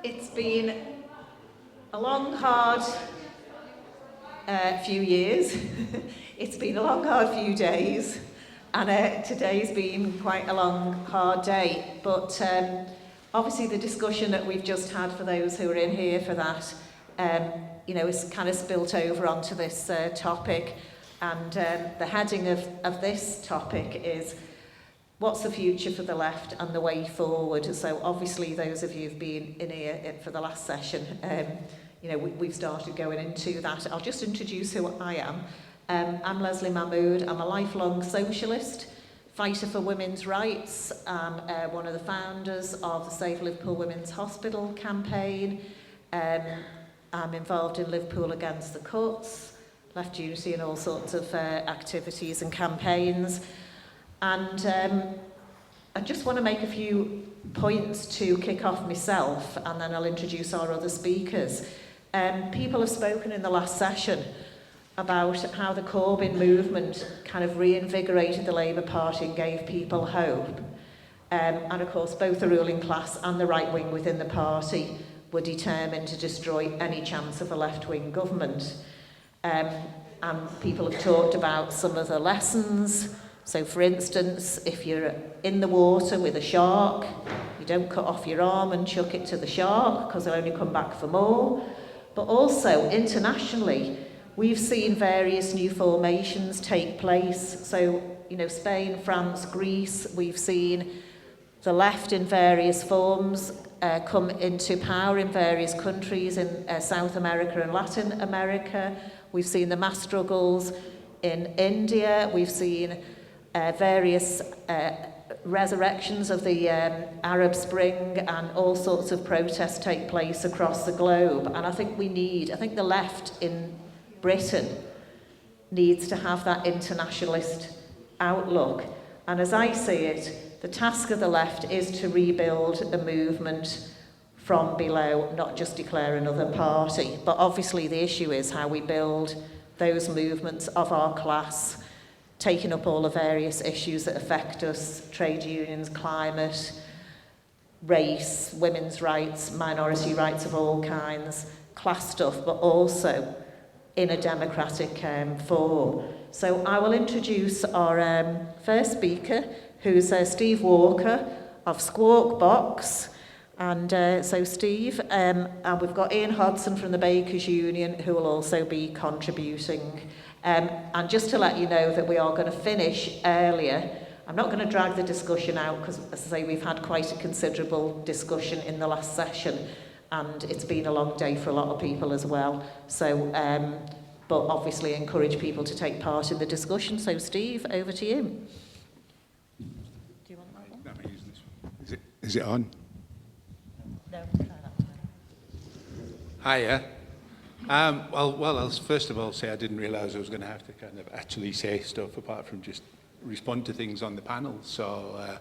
It's been a long, hard few years. It's been a long, hard few days, and today's been quite a long, hard day. But obviously the discussion that we've just had, for those who are in here for that, is kind of spilt over onto this topic. And the heading of this topic is, what's the future for the left and the way forward? So obviously those of you who've been in here for the last session, we've started going into that. I'll just introduce who I am. I'm Lesley Mahmood. I'm a lifelong socialist, fighter for women's rights. I'm one of the founders of the Save Liverpool Women's Hospital campaign. I'm involved in Liverpool Against the Cuts, Left Unity, and all sorts of activities and campaigns. And I just want to make a few points to kick off myself, and then I'll introduce our other speakers. People have spoken in the last session about how the Corbyn movement kind of reinvigorated the Labour Party and gave people hope. And of course, both the ruling class and the right wing within the party were determined to destroy any chance of a left-wing government. And people have talked about some of the lessons. So for instance, if you're in the water with a shark, you don't cut off your arm and chuck it to the shark, because they'll only come back for more. But also internationally, we've seen various new formations take place. So, Spain, France, Greece, we've seen the left in various forms come into power in various countries in South America and Latin America. We've seen the mass struggles in India. We've seen various resurrections of the Arab Spring, and all sorts of protests take place across the globe. And I think the left in Britain needs to have that internationalist outlook. And as I see it, the task of the left is to rebuild a movement from below, not just declare another party. But obviously the issue is how we build those movements of our class, taking up all the various issues that affect us: trade unions, climate, race, women's rights, minority rights of all kinds, class stuff, but also in a democratic form. So I will introduce our first speaker, who's Steve Walker of Skwawkbox. And so Steve, and we've got Ian Hodson from the Bakers Union, who will also be contributing. And just to let you know that we are going to finish earlier. I'm not going to drag the discussion out, because, as I say, we've had quite a considerable discussion in the last session, and it's been a long day for a lot of people as well. So, but obviously encourage people to take part in the discussion. So Steve, over to you. Do you want that one? Let me use this one. Is it on? No, try that. Hiya. Well, I'll first of all say I didn't realise I was going to have to kind of actually say stuff apart from just respond to things on the panel. So,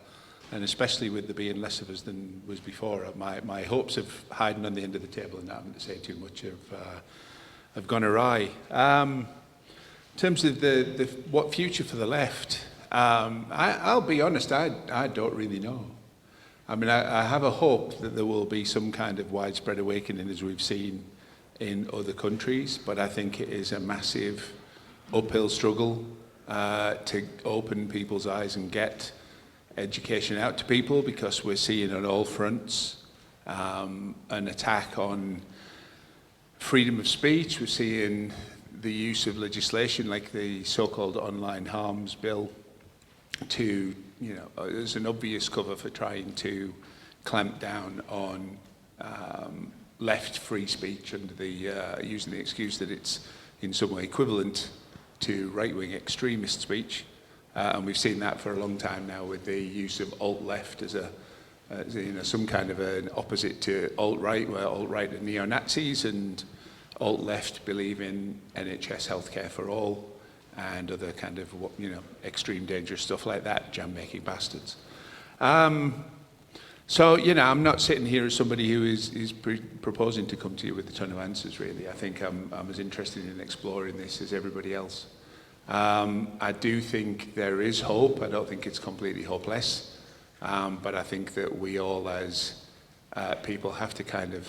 and especially with there being less of us than was before, my hopes of hiding on the end of the table and not having to say too much have gone awry. In terms of the what future for the left, I'll be honest, I don't really know. I mean, I have a hope that there will be some kind of widespread awakening, as we've seen in other countries, but I think it is a massive uphill struggle to open people's eyes and get education out to people, because we're seeing on all fronts an attack on freedom of speech. We're seeing the use of legislation like the so-called online harms bill to, as an obvious cover for trying to clamp down on left free speech under the using the excuse that it's in some way equivalent to right-wing extremist speech, and we've seen that for a long time now with the use of alt-left as some kind of an opposite to alt-right, where alt-right are neo-Nazis and alt-left believe in NHS healthcare for all and other kind of extreme dangerous stuff like that, jam-making bastards. So, I'm not sitting here as somebody who is proposing to come to you with a ton of answers, really. I think I'm as interested in exploring this as everybody else. I do think there is hope. I don't think it's completely hopeless. But I think that we all, as people have to kind of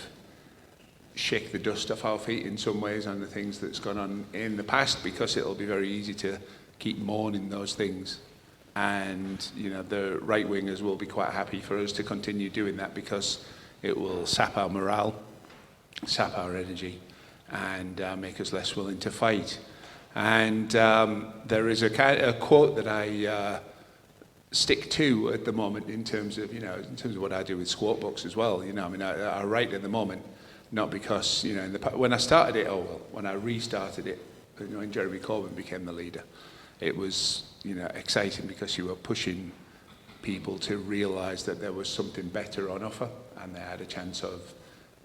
shake the dust off our feet in some ways on the things that's gone on in the past, because it'll be very easy to keep mourning those things. And, you know, the right-wingers will be quite happy for us to continue doing that, because it will sap our morale, sap our energy, and make us less willing to fight. And there is a quote that I stick to at the moment in terms of, what I do with Skwawkbox as well. You know, I mean, I write at the moment, not because, you know, when I started it, when I restarted it, you know, when Jeremy Corbyn became the leader, it was, you know, exciting because you were pushing people to realise that there was something better on offer, and they had a chance of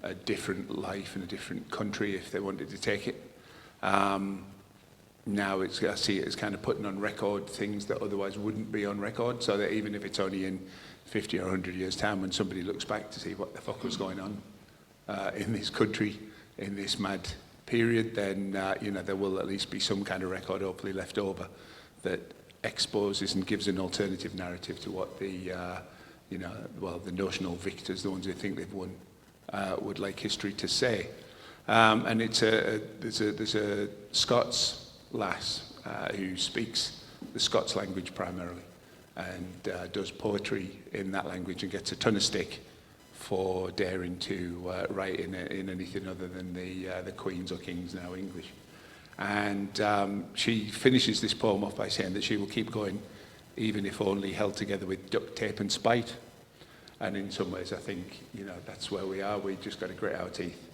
a different life in a different country if they wanted to take it. Now I see it as kind of putting on record things that otherwise wouldn't be on record, so that even if it's only in 50 or 100 years' time, when somebody looks back to see what the fuck was going on in this country in this mad period, then you know, there will at least be some kind of record hopefully left over that exposes and gives an alternative narrative to what the the notional victors, the ones who think they've won, would like history to say. And there's a Scots lass who speaks the Scots language primarily, and does poetry in that language, and gets a ton of stick for daring to write in anything other than the Queen's or King's now English. And she finishes this poem off by saying that she will keep going, even if only held together with duct tape and spite. And in some ways, I think, you know, that's where we are. We've just got to grit our teeth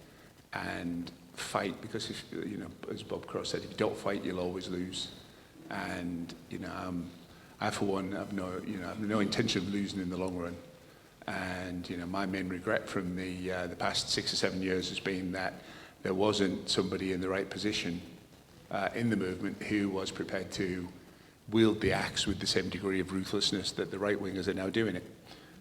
and fight, because if, you know, as Bob Cross said, if you don't fight, you'll always lose. And, you know, I for one have no intention of losing in the long run. And, you know, my main regret from the past 6 or 7 years has been that there wasn't somebody in the right position in the movement who was prepared to wield the axe with the same degree of ruthlessness that the right-wingers are now doing it.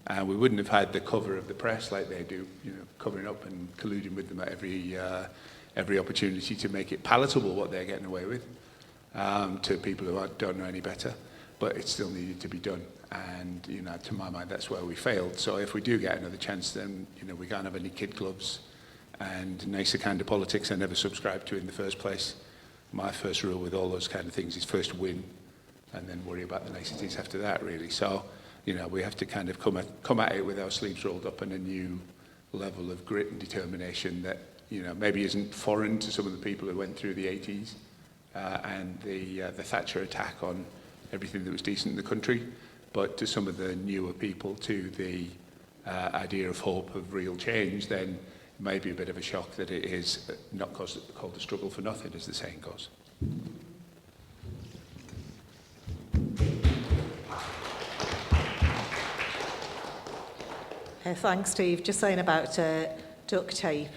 And we wouldn't have had the cover of the press like they do, you know, covering up and colluding with them at every opportunity to make it palatable what they're getting away with to people who don't know any better. But it still needed to be done. And, you know, to my mind, that's where we failed. So if we do get another chance, then, you know, we can't have any kid clubs and nicer kind of politics I never subscribed to in the first place. My first rule with all those kind of things is first win, and then worry about the niceties after that, really. So, you know, we have to kind of come at it with our sleeves rolled up, and a new level of grit and determination that, you know, maybe isn't foreign to some of the people who went through the 80s and the Thatcher attack on everything that was decent in the country, but to some of the newer people, to the idea of hope, of real change, then it may be a bit of a shock that it is not called a struggle for nothing, as the saying goes. Thanks, Steve. Just saying about duct tape,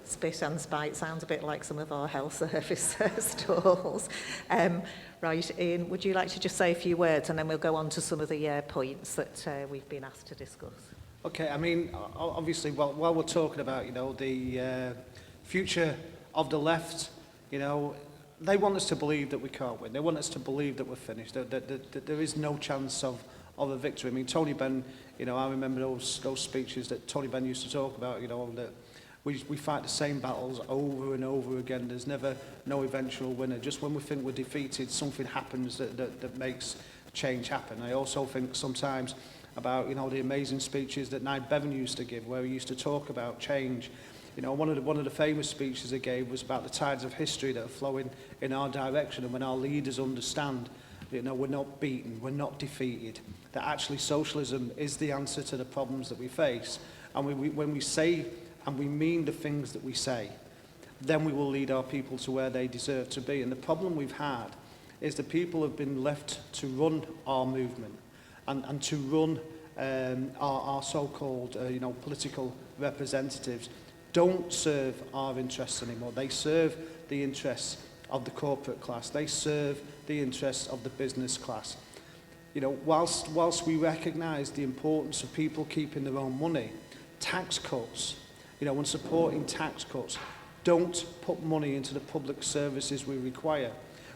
spit and spite sounds a bit like some of our health service stalls. Right, Ian, would you like to just say a few words, and then we'll go on to some of the points that we've been asked to discuss? Okay, I mean, obviously, while we're talking about, you know, the future of the left, you know, they want us to believe that we can't win. They want us to believe that we're finished, that there is no chance of a victory. I mean, Tony Benn, you know, I remember those speeches that Tony Benn used to talk about, you know, that we fight the same battles over and over again. There's never no eventual winner. Just when we think we're defeated, something happens that makes change happen. I also think sometimes about, you know, the amazing speeches that Nye Bevan used to give, where he used to talk about change. You know, one of the famous speeches he gave was about the tides of history that are flowing in our direction, and when our leaders understand, you know, we're not beaten, we're not defeated, that actually socialism is the answer to the problems that we face. And when we say and we mean the things that we say, then we will lead our people to where they deserve to be. And the problem we've had is the people have been left to run our movement and to run our so-called you know, political representatives don't serve our interests anymore. They serve the interests of the corporate class. They serve the interests of the business class. You know, whilst we recognise the importance of people keeping their own money, tax cuts, you know, when supporting tax cuts, don't put money into the public services we require.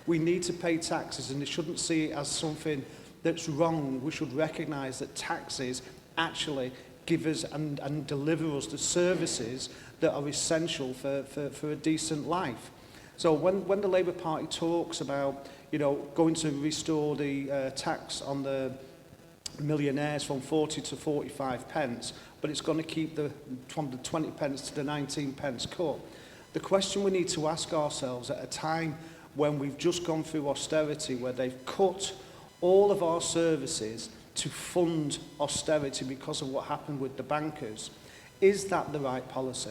We need to pay taxes, and they shouldn't see it as something that's wrong. We should recognise that taxes actually give us and deliver us the services that are essential for a decent life. So when the Labour Party talks about, you know, going to restore the tax on the millionaires from 40 to 45 pence, but it's going to keep from the 20 pence to the 19 pence cut, the question we need to ask ourselves at a time when we've just gone through austerity, where they've cut all of our services to fund austerity because of what happened with the bankers, is that the right policy?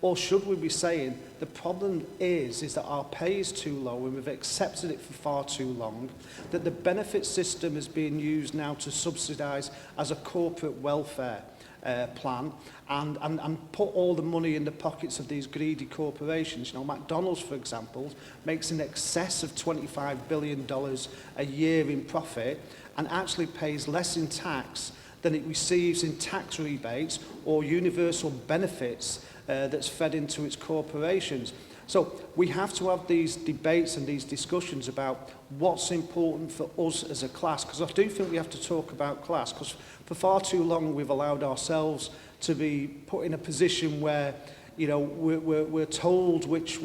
Or should we be saying the problem is that our pay is too low and we've accepted it for far too long, that the benefit system is being used now to subsidise as a corporate welfare plan and put all the money in the pockets of these greedy corporations. You know, McDonald's, for example, makes in excess of $25 billion a year in profit and actually pays less in tax than it receives in tax rebates or universal benefits that's fed into its corporations. So we have to have these debates and these discussions about what's important for us as a class, because I do think we have to talk about class, because for far too long we've allowed ourselves to be put in a position where, you know, we're told which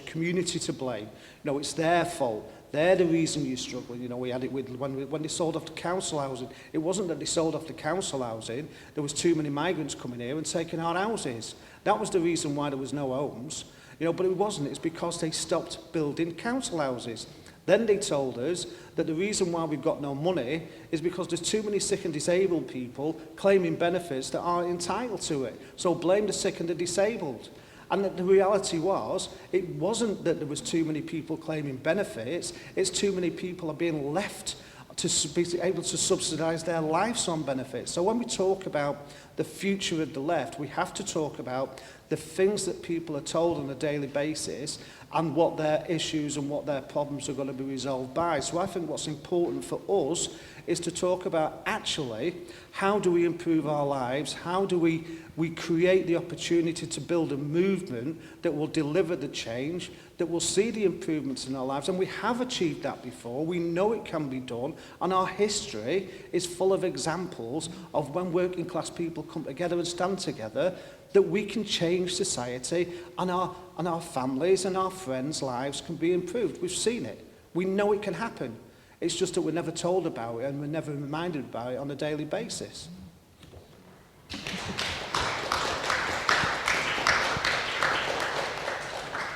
community to blame. You know, it's their fault. They're the reason you're struggling. You know, we had it with when they sold off the council housing. It wasn't that they sold off the council housing. There was too many migrants coming here and taking our houses. That was the reason why there was no homes. You know, but it wasn't. It's because they stopped building council houses. Then they told us that the reason why we've got no money is because there's too many sick and disabled people claiming benefits that aren't entitled to it. So blame the sick and the disabled. And the reality was, it wasn't that there was too many people claiming benefits, it's too many people are being left to be able to subsidise their lives on benefits. So when we talk about the future of the left, we have to talk about the things that people are told on a daily basis and what their issues and what their problems are going to be resolved by. So I think what's important for us is to talk about actually how do we improve our lives, how do we create the opportunity to build a movement that will deliver the change, that will see the improvements in our lives. And we have achieved that before, we know it can be done, and our history is full of examples of when working class people come together and stand together, that we can change society and our families and our friends' lives can be improved. We've seen it. We know it can happen. It's just that we're never told about it and we're never reminded about it on a daily basis.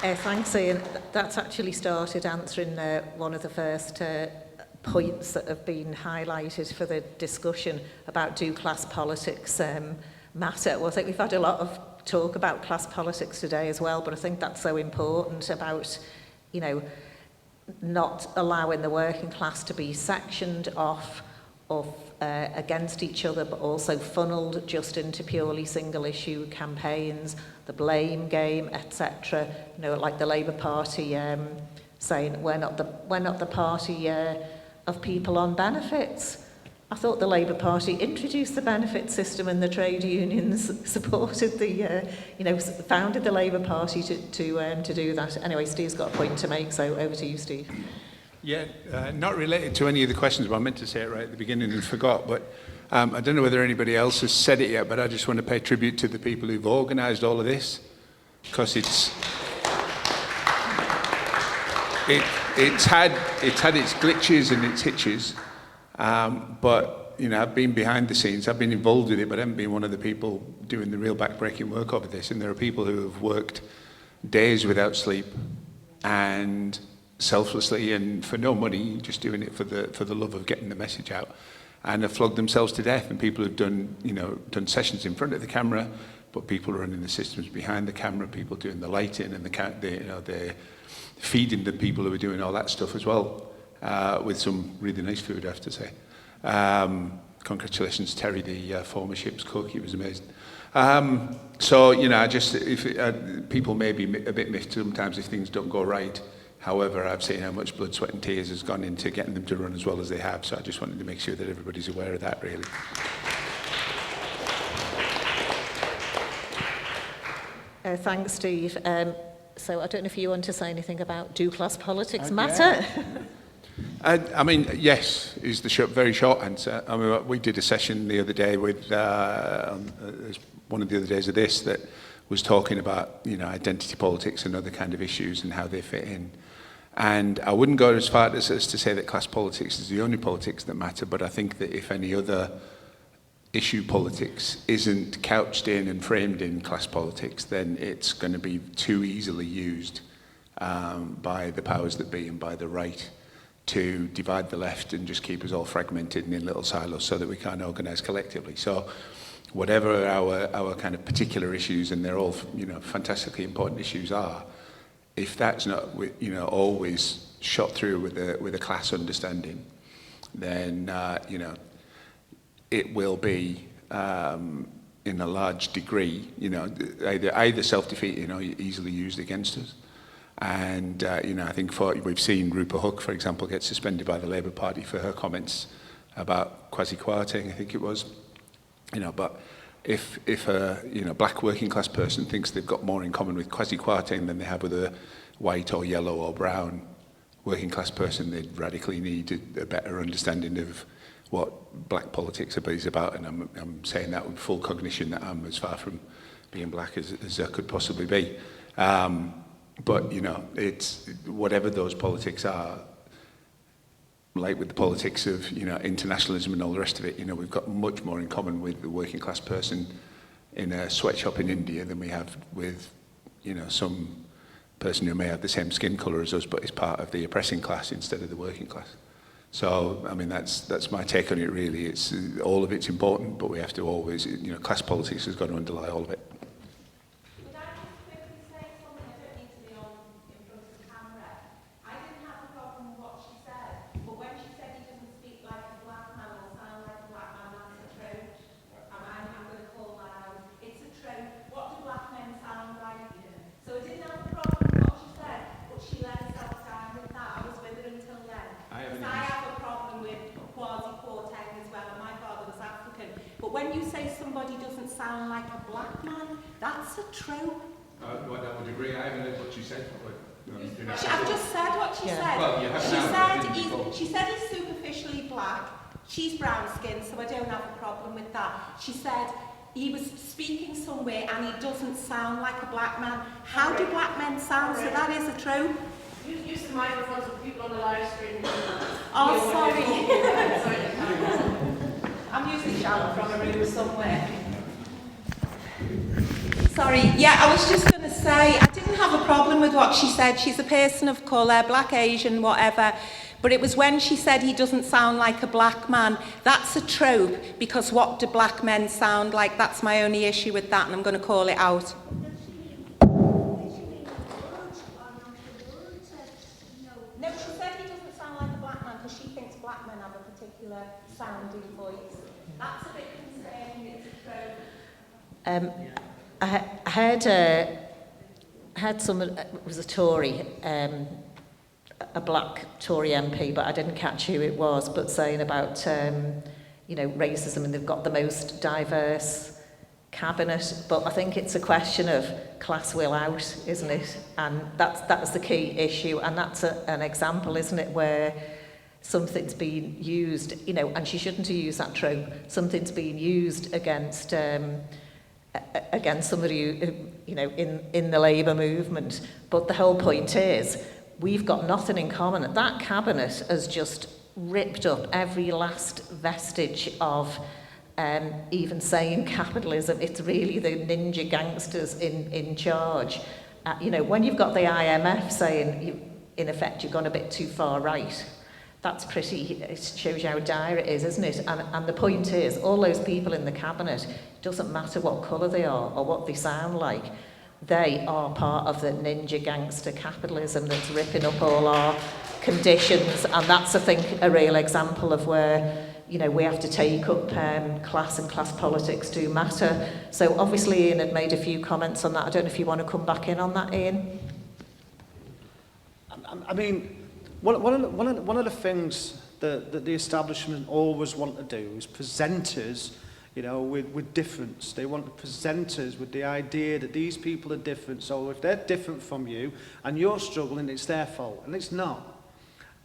Thanks, Ian. That's actually started answering one of the first points that have been highlighted for the discussion about do class politics matter. Well, I think we've had a lot of talk about class politics today as well, but I think that's so important about, you know, not allowing the working class to be sectioned off against each other, but also funneled just into purely single issue campaigns, the blame game, etc. You know, like the Labour Party saying we're not the party of people on benefits. I thought the Labour Party introduced the benefit system and the trade unions supported founded the Labour Party to do that. Anyway, Steve's got a point to make, so over to you, Steve. Yeah, not related to any of the questions, but I meant to say it right at the beginning and forgot, but I don't know whether anybody else has said it yet, but I just want to pay tribute to the people who've organised all of this, because it's had its glitches and its hitches. But, you know, I've been behind the scenes, I've been involved with it, but I haven't been one of the people doing the real back-breaking work over this. And there are people who have worked days without sleep and selflessly and for no money, just doing it for the love of getting the message out, and have flogged themselves to death. And people have done sessions in front of the camera, but people running the systems behind the camera, people doing the lighting and the feeding the people who are doing all that stuff as well. With some really nice food, I have to say. Congratulations, Terry, the former ship's cook. He was amazing. So, you know, people may be a bit miffed sometimes if things don't go right. However, I've seen how much blood, sweat and tears has gone into getting them to run as well as they have. So I just wanted to make sure that everybody's aware of that, really. Thanks, Steve. So I don't know if you want to say anything about do class politics matter? I mean, yes, is the very short answer. I mean, we did a session the other day with one of the other days of this that was talking about, you know, identity politics and other kind of issues and how they fit in. And I wouldn't go as far as to say that class politics is the only politics that matter, but I think that if any other issue politics isn't couched in and framed in class politics, then it's going to be too easily used by the powers that be and by the right to divide the left and just keep us all fragmented and in little silos so that we can't organise collectively. So whatever our kind of particular issues, and they're all, you know, fantastically important issues are, if that's not, you know, always shot through with a class understanding, then you know, it will be in a large degree, you know, either self-defeating or easily used against us. And you know, I think we've seen Rupa Hook, for example, get suspended by the Labour Party for her comments about quasi-Kwarteng, I think it was. You know, but if a, you know, black working class person thinks they've got more in common with quasi-Kwarteng than they have with a white or yellow or brown working class person, they radically need a better understanding of what black politics is about. And I'm saying that with full cognition that I'm as far from being black as I could possibly be. But, you know, it's whatever those politics are, like with the politics of, you know, internationalism and all the rest of it, you know, we've got much more in common with the working class person in a sweatshop in India than we have with, you know, some person who may have the same skin colour as us but is part of the oppressing class instead of the working class. So, I mean, that's my take on it, really. It's all of it's important, but we have to always, you know, class politics has got to underlie all of it. When you say somebody doesn't sound like a black man, that's a trope. Well, I would agree. I haven't heard what you said. I've just said what she said. Well, you have she said he's superficially black. She's brown skinned, so I don't have a problem with that. She said he was speaking somewhere and he doesn't sound like a black man. How do black men sound? So that is a trope. Use the microphone so people on the live stream. Oh, sorry. I'm usually shouting from a room somewhere. Sorry, yeah, I was just going to say, I didn't have a problem with what she said. She's a person of colour, black, Asian, whatever. But it was when she said he doesn't sound like a black man. That's a trope, because what do black men sound like? That's my only issue with that, and I'm going to call it out. No, she said he doesn't sound like a black man because she thinks black men have a particular sounding voice. That's a bit concerning. It's a trope. I heard someone, it was a Tory, a black Tory MP, but I didn't catch who it was, but saying about, you know, racism, and they've got the most diverse cabinet. But I think it's a question of class will out, isn't it? And that's the key issue, and that's an example, isn't it, where something's been used, you know, and she shouldn't have used that trope. Something's been used against somebody who, you know, in the Labour movement. But the whole point is, we've got nothing in common. That cabinet has just ripped up every last vestige of even saying capitalism. It's really the ninja gangsters in charge. You know, when you've got the IMF saying, in effect, you've gone a bit too far right, that's pretty, it shows you how dire it is, isn't it? And the point is, all those people in the cabinet, it doesn't matter what colour they are or what they sound like, they are part of the ninja gangster capitalism that's ripping up all our conditions. And that's, I think, a real example of where, you know, we have to take up class, and class politics do matter. So obviously Ian had made a few comments on that. I don't know if you want to come back in on that, Ian. I mean, one of the things that the establishment always want to do is present us, you know, with difference. They want to present us with the idea that these people are different. So if they're different from you and you're struggling, it's their fault, and it's not.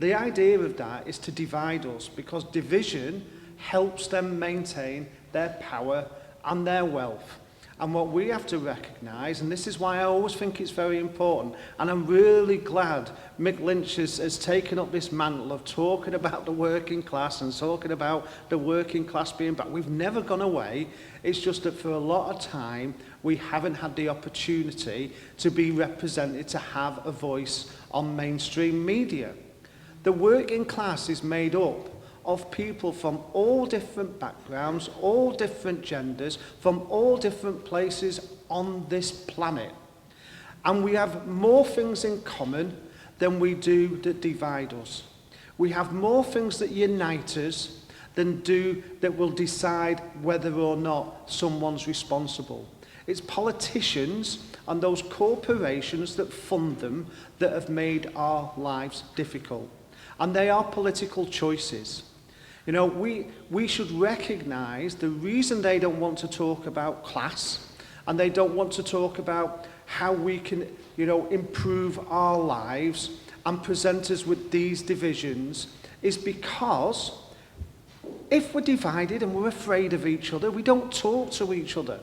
The idea of that is to divide us, because division helps them maintain their power and their wealth. And what we have to recognise, and this is why I always think it's very important, and I'm really glad Mick Lynch has taken up this mantle of talking about the working class and talking about the working class being back. We've never gone away. It's just that for a lot of time, we haven't had the opportunity to be represented, to have a voice on mainstream media. The working class is made up of people from all different backgrounds, all different genders, from all different places on this planet. And we have more things in common than we do that divide us. We have more things that unite us than do that will decide whether or not someone's responsible. It's politicians and those corporations that fund them that have made our lives difficult. And they are political choices. You know, we should recognise the reason they don't want to talk about class, and they don't want to talk about how we can, you know, improve our lives and present us with these divisions, is because if we're divided and we're afraid of each other, we don't talk to each other.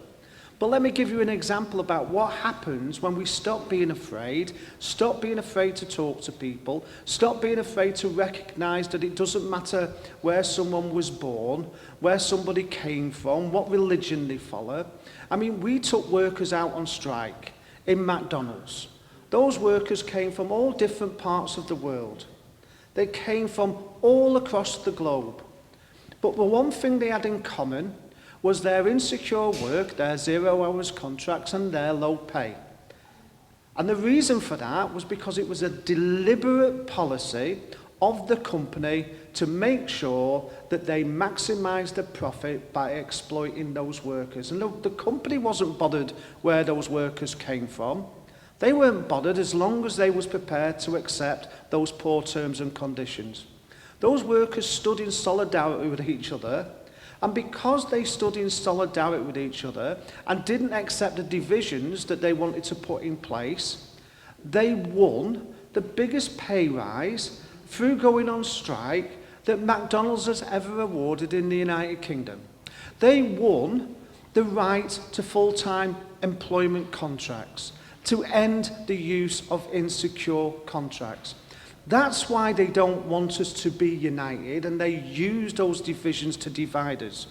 But let me give you an example about what happens when we stop being afraid to talk to people, stop being afraid to recognise that it doesn't matter where someone was born, where somebody came from, what religion they follow. I mean, we took workers out on strike in McDonald's. Those workers came from all different parts of the world. They came from all across the globe. But the one thing they had in common was their insecure work, their 0 hours contracts and their low pay. And the reason for that was because it was a deliberate policy of the company to make sure that they maximised the profit by exploiting those workers. And the company wasn't bothered where those workers came from. They weren't bothered as long as they was prepared to accept those poor terms and conditions. Those workers stood in solidarity with each other. And because they stood in solidarity with each other and didn't accept the divisions that they wanted to put in place, they won the biggest pay rise through going on strike that McDonald's has ever awarded in the United Kingdom. They won the right to full-time employment contracts, to end the use of insecure contracts. That's why they don't want us to be united, and they use those divisions to divide us.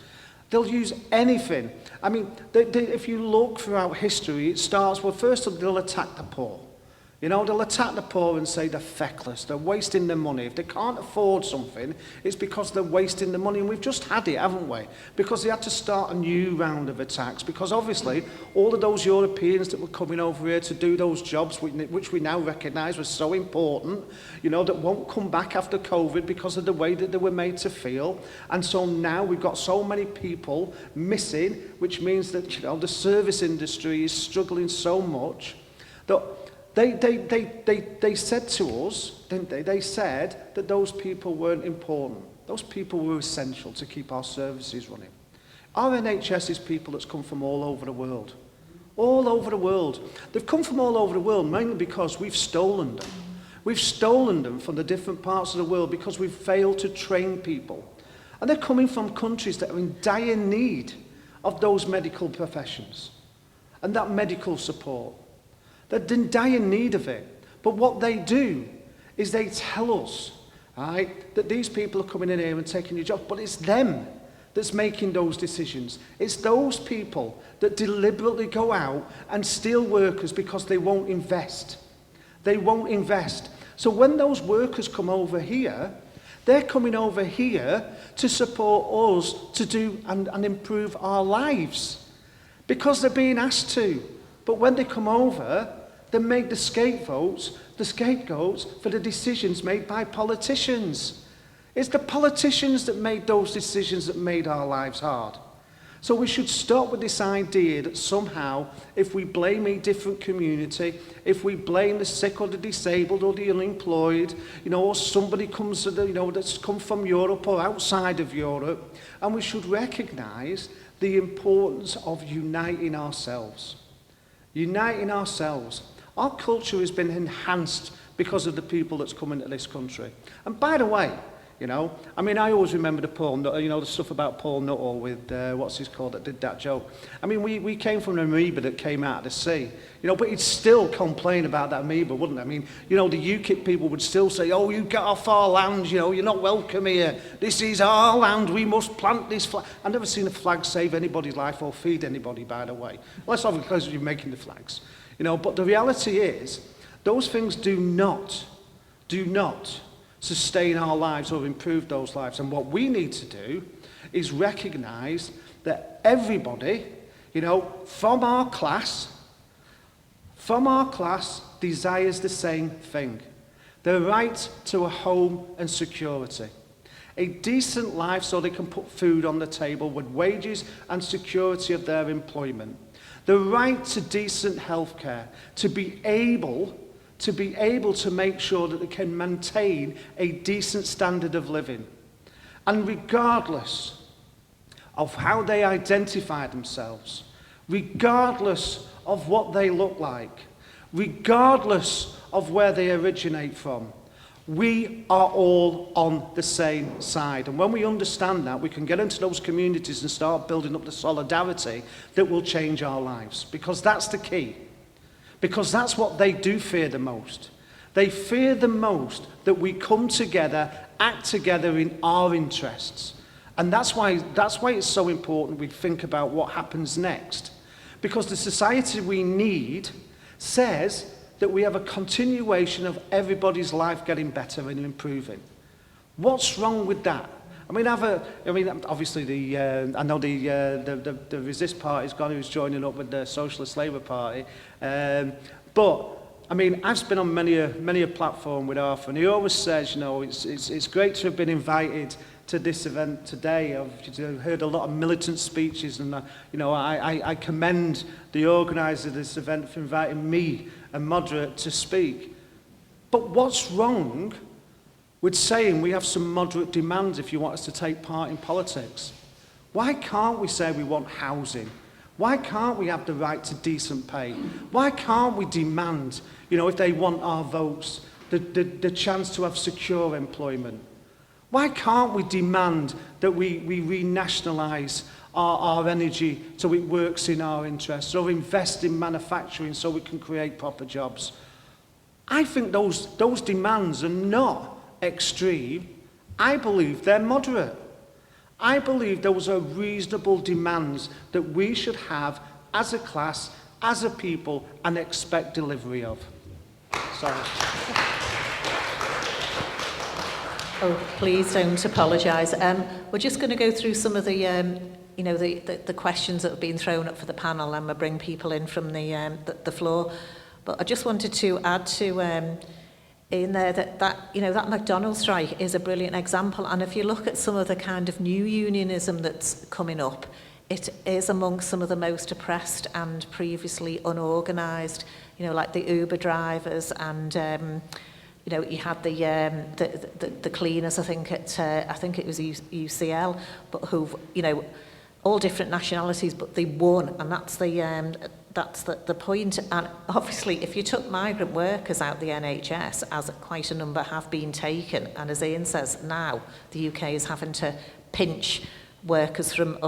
They'll use anything. I mean, if you look throughout history, it starts, well, first of all, they'll attack the poor. You know, they'll attack the poor and say they're feckless, they're wasting their money. If they can't afford something, it's because they're wasting the money. And we've just had it, haven't we? Because they had to start a new round of attacks. Because obviously, all of those Europeans that were coming over here to do those jobs, which we now recognise was so important, you know, that won't come back after COVID because of the way that they were made to feel. And so now we've got so many people missing, which means that, you know, the service industry is struggling so much that They said to us, didn't they? They said that those people weren't important. Those people were essential to keep our services running. Our NHS is people that's come from all over the world. All over the world. They've come from all over the world mainly because we've stolen them. We've stolen them from the different parts of the world because we've failed to train people. And they're coming from countries that are in dire need of those medical professions and that medical support. They're in dire need of it. But what they do is they tell us, right, that these people are coming in here and taking your job, but it's them that's making those decisions. It's those people that deliberately go out and steal workers because they won't invest. They won't invest. So when those workers come over here, they're coming over here to support us to do and improve our lives because they're being asked to. But when they come over, they make the scapegoats for the decisions made by politicians. It's the politicians that made those decisions that made our lives hard. So we should stop with this idea that somehow, if we blame a different community, if we blame the sick or the disabled or the unemployed, you know, or somebody comes, you know, that's come from Europe or outside of Europe, and we should recognise the importance of uniting ourselves. Uniting ourselves. Our culture has been enhanced because of the people that's come into this country. And by the way, you know, I mean, I always remember the Paul, you know, the stuff about Paul Nuttall with, what's his called, that did that joke. I mean, we came from an amoeba that came out of the sea, you know, but he'd still complain about that amoeba, wouldn't he? I mean, you know, the UKIP people would still say, oh, you get off our land, you know, you're not welcome here. This is our land, we must plant this flag. I've never seen a flag save anybody's life or feed anybody, by the way. Unless obviously because you're making the flags. You know, but the reality is, those things do not sustain our lives or improve those lives. And what we need to do is recognise that everybody, you know, from our class desires the same thing. The right to a home and security. A decent life so they can put food on the table with wages and security of their employment. The right to decent healthcare, to be able to make sure that they can maintain a decent standard of living. And regardless of how they identify themselves, regardless of what they look like, regardless of where they originate from, we are all on the same side. And when we understand that, we can get into those communities and start building up the solidarity that will change our lives. Because that's the key. Because that's what they do fear the most. They fear the most that we come together, act together in our interests. And that's why it's so important we think about what happens next. Because the society we need says that we have a continuation of everybody's life getting better and improving. What's wrong with that? I mean, obviously I know the Resist Party's gone, who's joining up with the Socialist Labour Party. But I mean, I've been on many a platform with Arthur, and he always says, you know, it's great to have been invited to this event today. I've heard a lot of militant speeches, and you know, I commend the organiser of this event for inviting me, a moderate, to speak. But what's wrong with saying we have some moderate demands if you want us to take part in politics? Why can't we say we want housing? Why can't we have the right to decent pay? Why can't we demand, you know, if they want our votes, the chance to have secure employment? Why can't we demand that we renationalise our energy so it works in our interests, or invest in manufacturing so we can create proper jobs? I think those demands are not extreme. I believe they're moderate. I believe those are reasonable demands that we should have as a class, as a people, and expect delivery of. Sorry. Oh, please don't apologise. We're just going to go through some of the, you know, the questions that have been thrown up for the panel, and we'll bring people in from the floor. But I just wanted to add to in there that you know, that McDonald's strike is a brilliant example. And if you look at some of the kind of new unionism that's coming up, it is amongst some of the most oppressed and previously unorganised. You know, like the Uber drivers, and you know, you had the cleaners. I think it was UCL, but who've, you know, all different nationalities, but they won, and that's the point. And obviously, if you took migrant workers out the NHS, as quite a number have been taken, and as Ian says, now the UK is having to pinch workers from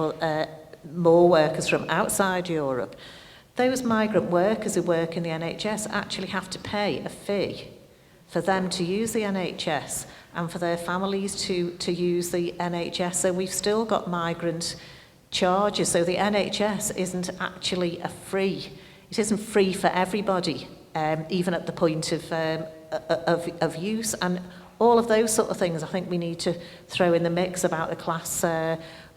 more workers from outside Europe, those migrant workers who work in the NHS actually have to pay a fee for them to use the NHS and for their families to use the NHS. So we've still got migrant charges. So the NHS isn't actually it isn't free for everybody, even at the point of use. And all of those sort of things I think we need to throw in the mix about the class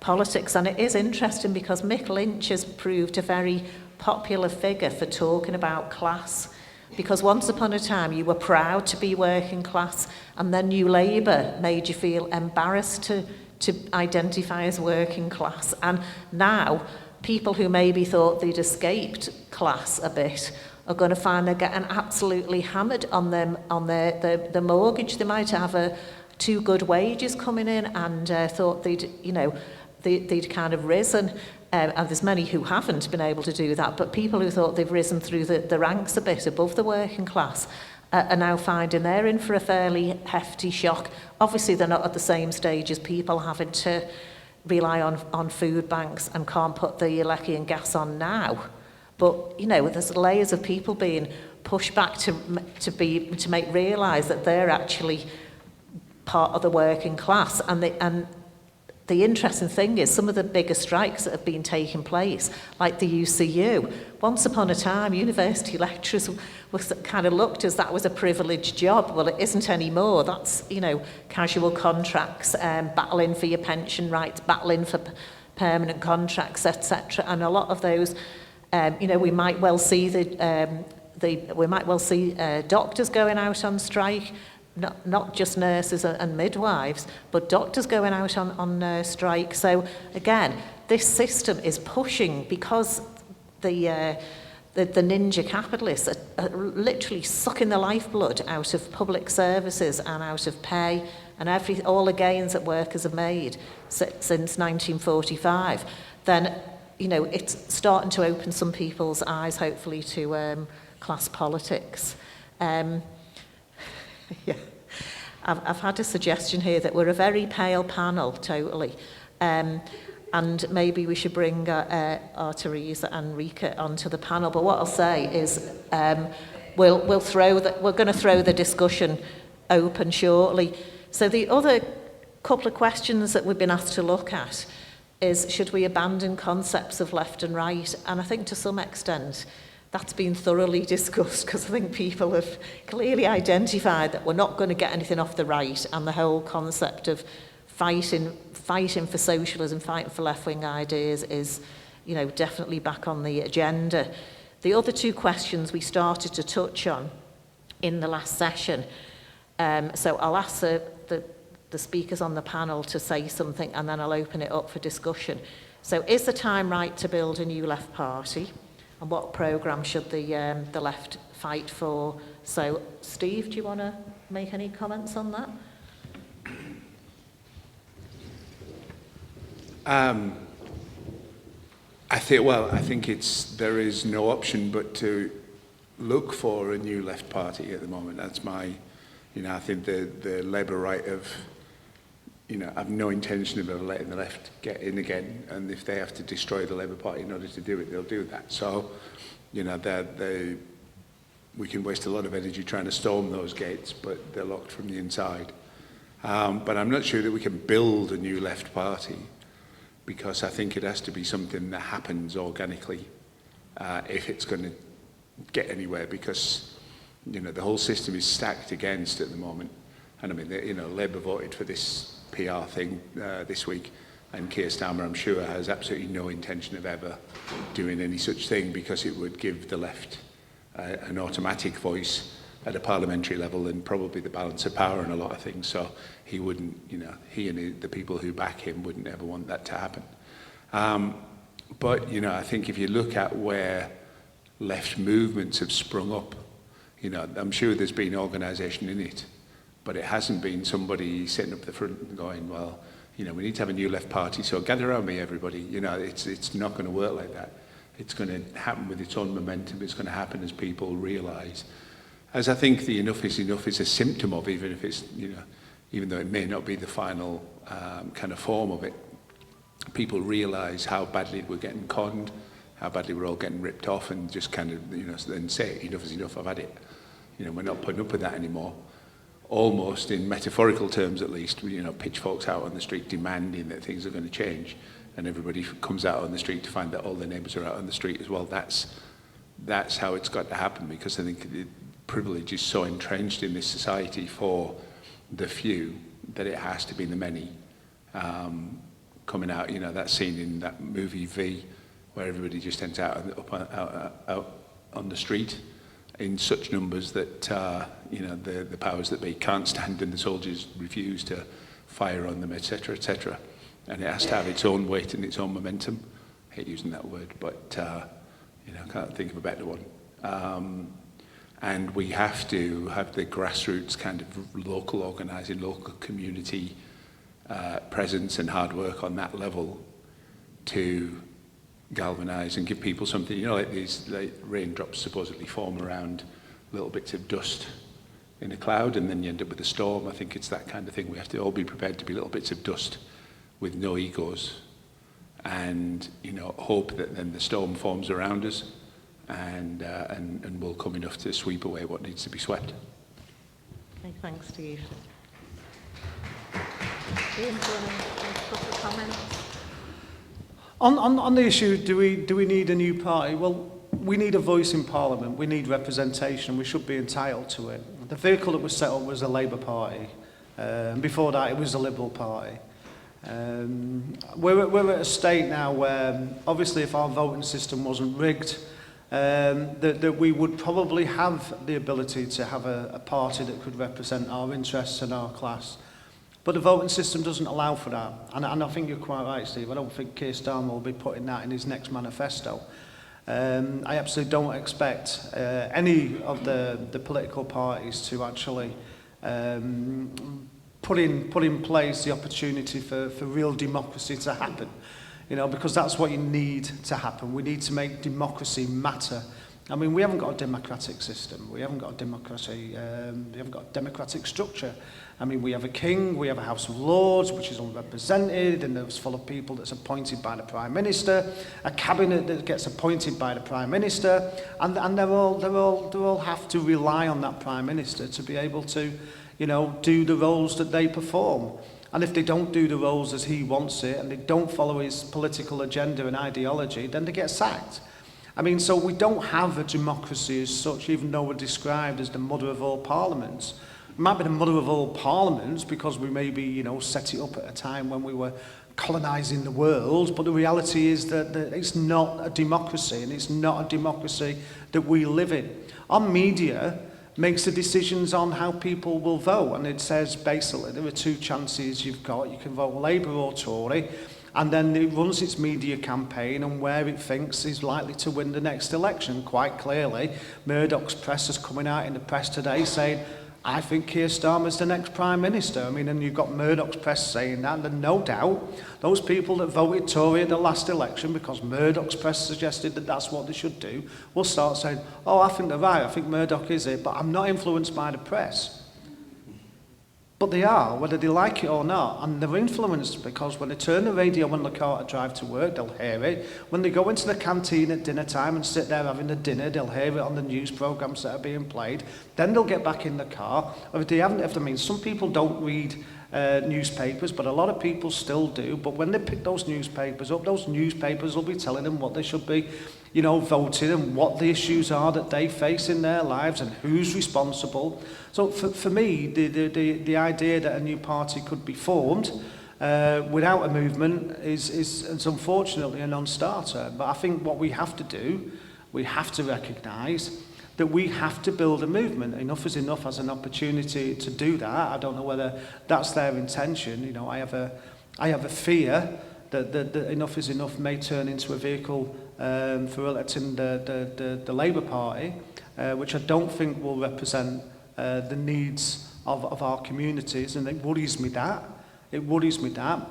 politics. And it is interesting because Mick Lynch has proved a very popular figure for talking about class, because once upon a time you were proud to be working class, and then New Labour made you feel embarrassed to identify as working class. And now people who maybe thought they'd escaped class a bit are going to find they're getting absolutely hammered on their mortgage. They might have two good wages coming in, and thought they'd kind of risen. And there's many who haven't been able to do that, but people who thought they've risen through the ranks a bit above the working class are now finding they're in for a fairly hefty shock. Obviously, they're not at the same stage as people having to rely on food banks and can't put the lecky and gas on now. But, you know, there's layers of people being pushed back to make realise that they're actually part of the working class. And the interesting thing is some of the bigger strikes that have been taking place, like the UCU, once upon a time, university lecturers were kind of looked as that was a privileged job. Well, it isn't anymore. That's, you know, casual contracts, battling for your pension rights, battling for permanent contracts, etc. And a lot of those, you know, we might well see doctors going out on strike. Not just nurses and midwives, but doctors going out on strike. So again, this system is pushing because the ninja capitalists are literally sucking the lifeblood out of public services and out of pay and all the gains that workers have made since 1945. Then, you know, it's starting to open some people's eyes, hopefully, to class politics. Yeah, I've had a suggestion here that we're a very pale panel, totally, and maybe we should bring our Teresa and Rika onto the panel. But what I'll say is, we're going to throw the discussion open shortly. So the other couple of questions that we've been asked to look at is, should we abandon concepts of left and right? And I think to some extent, that's been thoroughly discussed because I think people have clearly identified that we're not going to get anything off the right, and the whole concept of fighting for socialism, fighting for left-wing ideas is, you know, definitely back on the agenda. The other two questions we started to touch on in the last session, so I'll ask the speakers on the panel to say something and then I'll open it up for discussion. So is the time right to build a new left party? And what programme should the left fight for? So, Steve, do you want to make any comments on that? I think there is no option but to look for a new left party at the moment. That's my, you know, I think the Labour right have no intention of ever letting the left get in again, and if they have to destroy the Labour Party in order to do it, they'll do that. So, you know, we can waste a lot of energy trying to storm those gates, but they're locked from the inside. But I'm not sure that we can build a new left party, because I think it has to be something that happens organically if it's going to get anywhere, because, you know, the whole system is stacked against at the moment. And I mean, you know, Labour voted for this PR thing this week, and Keir Starmer, I'm sure, has absolutely no intention of ever doing any such thing, because it would give the left an automatic voice at a parliamentary level and probably the balance of power in a lot of things. So he wouldn't, you know, he and the people who back him wouldn't ever want that to happen. But, you know, I think if you look at where left movements have sprung up, you know, I'm sure there's been organisation in it, but it hasn't been somebody sitting up the front and going, well, you know, we need to have a new left party, so gather around me, everybody. You know, it's not going to work like that. It's going to happen with its own momentum. It's going to happen as people realise. As I think the enough is a symptom of, even if it's, you know, even though it may not be the final kind of form of it, people realise how badly we're getting conned, how badly we're all getting ripped off, and just kind of, you know, then say, enough is enough, I've had it. You know, we're not putting up with that anymore. Almost in metaphorical terms, at least, you know, pitchforks out on the street demanding that things are going to change, and everybody comes out on the street to find that all their neighbours are out on the street as well. That's how it's got to happen, because I think the privilege is so entrenched in this society for the few that it has to be the many coming out. You know, that scene in that movie V, where everybody just ends out on the street in such numbers that you know, the powers that be can't stand, and the soldiers refuse to fire on them, etc., etc. And it has to have its own weight and its own momentum. I hate using that word, but you know, I can't think of a better one. And we have to have the grassroots kind of local organising, local community presence and hard work on that level to galvanise and give people something, you know, like these like raindrops supposedly form around little bits of dust in a cloud and then you end up with a storm. I think it's that kind of thing. We have to all be prepared to be little bits of dust with no egos, and hope that then the storm forms around us and will come enough to sweep away what needs to be swept. Okay, thanks, Steve. Ian, do you want to make a couple of comments? On the issue, do we need a new party? Well, we need a voice in Parliament. We need representation. We should be entitled to it. The vehicle that was set up was a Labour Party. Before that, it was a Liberal Party. We're at a state now where, obviously, if our voting system wasn't rigged, that we would probably have the ability to have a party that could represent our interests and our class. But the voting system doesn't allow for that. And I think you're quite right, Steve. I don't think Keir Starmer will be putting that in his next manifesto. I absolutely don't expect any of the political parties to actually put in place the opportunity for real democracy to happen. Because that's what you need to happen. We need to make democracy matter. I mean, we haven't got a democratic system. We haven't got a democracy. We haven't got a democratic structure. I mean, we have a king, we have a House of Lords, which is unrepresented, and it's full of people that's appointed by the Prime Minister, a cabinet that gets appointed by the Prime Minister, and they all have to rely on that Prime Minister to be able to, do the roles that they perform. And if they don't do the roles as he wants it, and they don't follow his political agenda and ideology, then they get sacked. I mean, so we don't have a democracy as such, even though we're described as the mother of all parliaments. It might be the mother of all parliaments because we maybe, set it up at a time when we were colonising the world, but the reality is that it's not a democracy, and it's not a democracy that we live in. Our media makes the decisions on how people will vote, and it says basically there are two chances you've got. You can vote Labour or Tory, and then it runs its media campaign on where it thinks is likely to win the next election. Quite clearly, Murdoch's press is coming out in the press today saying, I think Keir Starmer's the next Prime Minister. I mean, and you've got Murdoch's press saying that, and no doubt those people that voted Tory at the last election because Murdoch's press suggested that that's what they should do will start saying, oh, I think they're right, I think Murdoch is it, but I'm not influenced by the press. But they are, whether they like it or not, and they're influenced because when they turn the radio on the car to drive to work, they'll hear it. When they go into the canteen at dinner time and sit there having the dinner, they'll hear it on the news programmes that are being played. Then they'll get back in the car. Or if they haven't, some people don't read newspapers, but a lot of people still do. But when they pick those newspapers up, those newspapers will be telling them what they should be, voting and what the issues are that they face in their lives and who's responsible. So for me, the idea that a new party could be formed without a movement is unfortunately a non-starter. But I think what we have to do, we have to recognise that we have to build a movement. Enough is enough as an opportunity to do that. I don't know whether that's their intention. I have a fear that Enough is Enough may turn into a vehicle for electing the Labour Party, which I don't think will represent the needs of our communities, and it worries me that.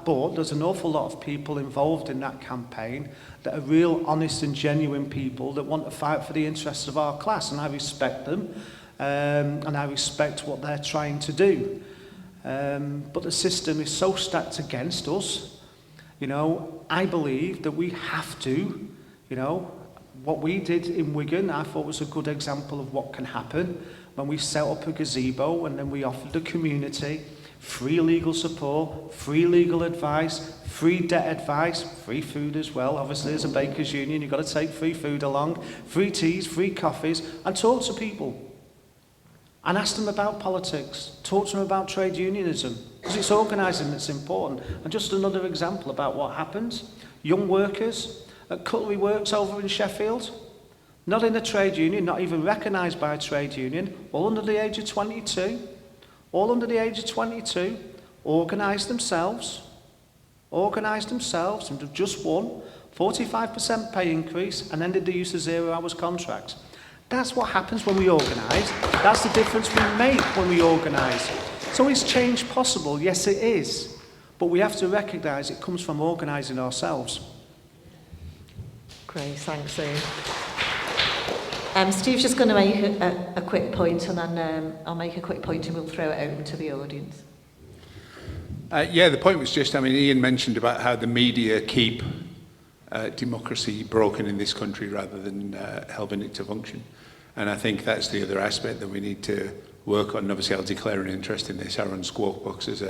But there's an awful lot of people involved in that campaign that are real, honest and genuine people that want to fight for the interests of our class, and I respect them, and I respect what they're trying to do. But the system is so stacked against us. I believe that we have to, what we did in Wigan, I thought was a good example of what can happen when we set up a gazebo and then we offered the community free legal support, free legal advice, free debt advice, free food as well. Obviously, as a bakers union, you've got to take free food along, free teas, free coffees, and talk to people. And ask them about politics, talk to them about trade unionism, because it's organising that's important. And just another example about what happens. Young workers at Cutlery Works over in Sheffield, not in a trade union, not even recognised by a trade union, all under the age of 22, organised themselves, and have just won 45% pay increase and ended the use of 0 hours contracts. That's what happens when we organise. That's the difference we make when we organise. So is change possible? Yes, it is. But we have to recognise it comes from organising ourselves. Great, thanks, Ian. Steve's just going to make a quick point, and then I'll make a quick point and we'll throw it over to the audience. Yeah, the point was just, I mean, Ian mentioned about how the media keep democracy broken in this country rather than helping it to function. And I think that's the other aspect that we need to work on. And obviously, I'll declare an interest in this. I run Skwawkbox as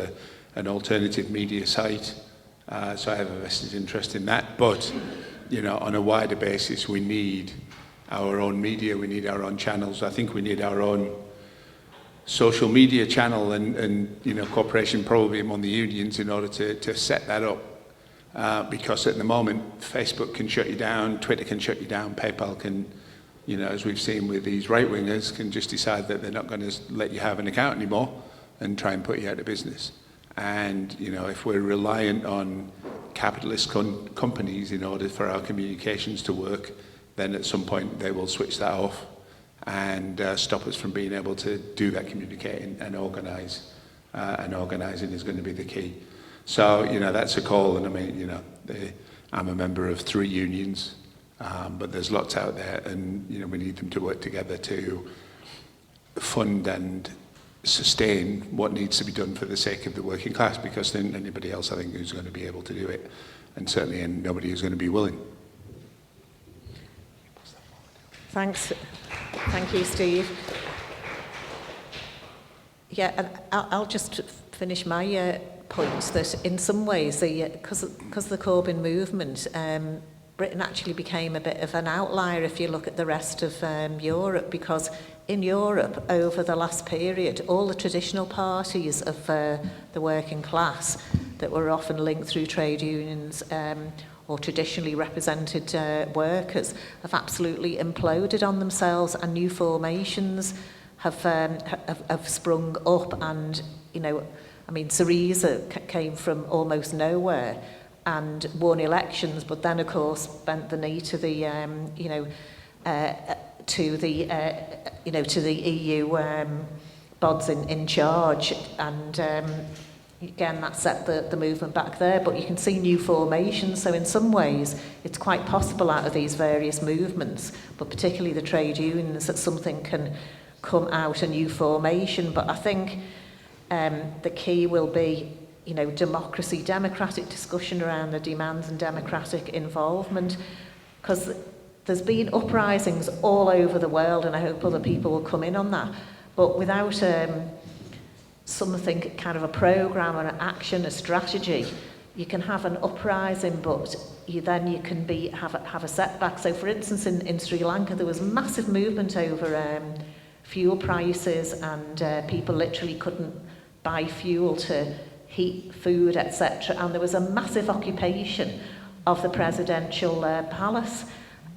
an alternative media site, so I have a vested interest in that. But, you know, on a wider basis, we need our own media, we need our own channels. I think we need our own social media channel and you know, cooperation probably among the unions in order to set that up. Because at the moment, Facebook can shut you down, Twitter can shut you down, PayPal can, you know, as we've seen with these right-wingers, can just decide that they're not going to let you have an account anymore and try and put you out of business. And, you know, if we're reliant on capitalist companies in order for our communications to work, then at some point they will switch that off and stop us from being able to do that communicating and organise. And organising is going to be the key. So, you know, that's a call. And I mean, you know, I'm a member of 3 unions, but there's lots out there, and, you know, we need them to work together to fund and sustain what needs to be done for the sake of the working class, because then anybody else, I think, who's going to be able to do it, and certainly nobody who's going to be willing. Thanks. Thank you, Steve. Yeah, and I'll just finish my points that in some ways, because the Corbyn movement, Britain actually became a bit of an outlier if you look at the rest of Europe, because in Europe, over the last period, all the traditional parties of the working class that were often linked through trade unions or traditionally represented workers have absolutely imploded on themselves, and new formations have sprung up. And, you know, I mean, Syriza came from almost nowhere and won elections, but then, of course, bent the knee to the, to the EU bods in charge, and again, that set the movement back there. But you can see new formations, so in some ways, it's quite possible out of these various movements, but particularly the trade unions, that something can come out, a new formation. But I think the key will be, you know, democracy, democratic discussion around the demands and democratic involvement, because there's been uprisings all over the world, and I hope other people will come in on that. But without something, kind of a programme or an action, a strategy, you can have an uprising, but you can have a setback. So, for instance, in Sri Lanka, there was massive movement over fuel prices, and people literally couldn't buy fuel to heat food, etc. And there was a massive occupation of the presidential palace.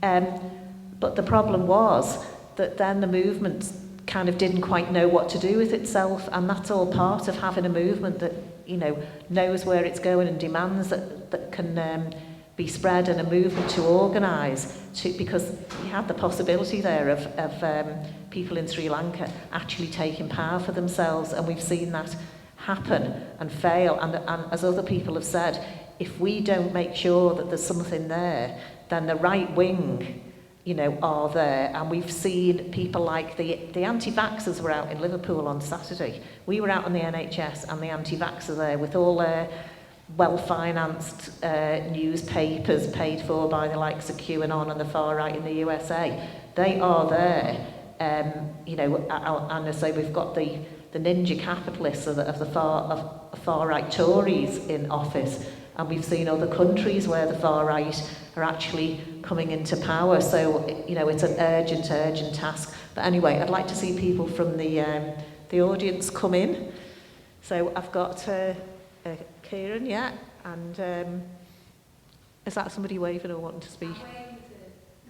But the problem was that then the movement kind of didn't quite know what to do with itself, and that's all part of having a movement that, you know, knows where it's going and demands that can be spread, and a movement to organise, because you had the possibility there of people in Sri Lanka actually taking power for themselves, and we've seen that happen and fail. And as other people have said, if we don't make sure that there's something there, then the right wing, you know, are there. And we've seen people like the anti-vaxxers were out in Liverpool on Saturday. We were out on the NHS, and the anti-vaxxers there with all their well-financed newspapers paid for by the likes of QAnon and the far right in the USA. They are there, you know, and so we've got the ninja capitalists of the far right Tories in office, and we've seen other countries where the far right are actually coming into power. So, you know, it's an urgent task. But anyway, I'd like to see people from the audience come in. So I've got Kieran, yeah, and is that somebody waving or wanting to speak?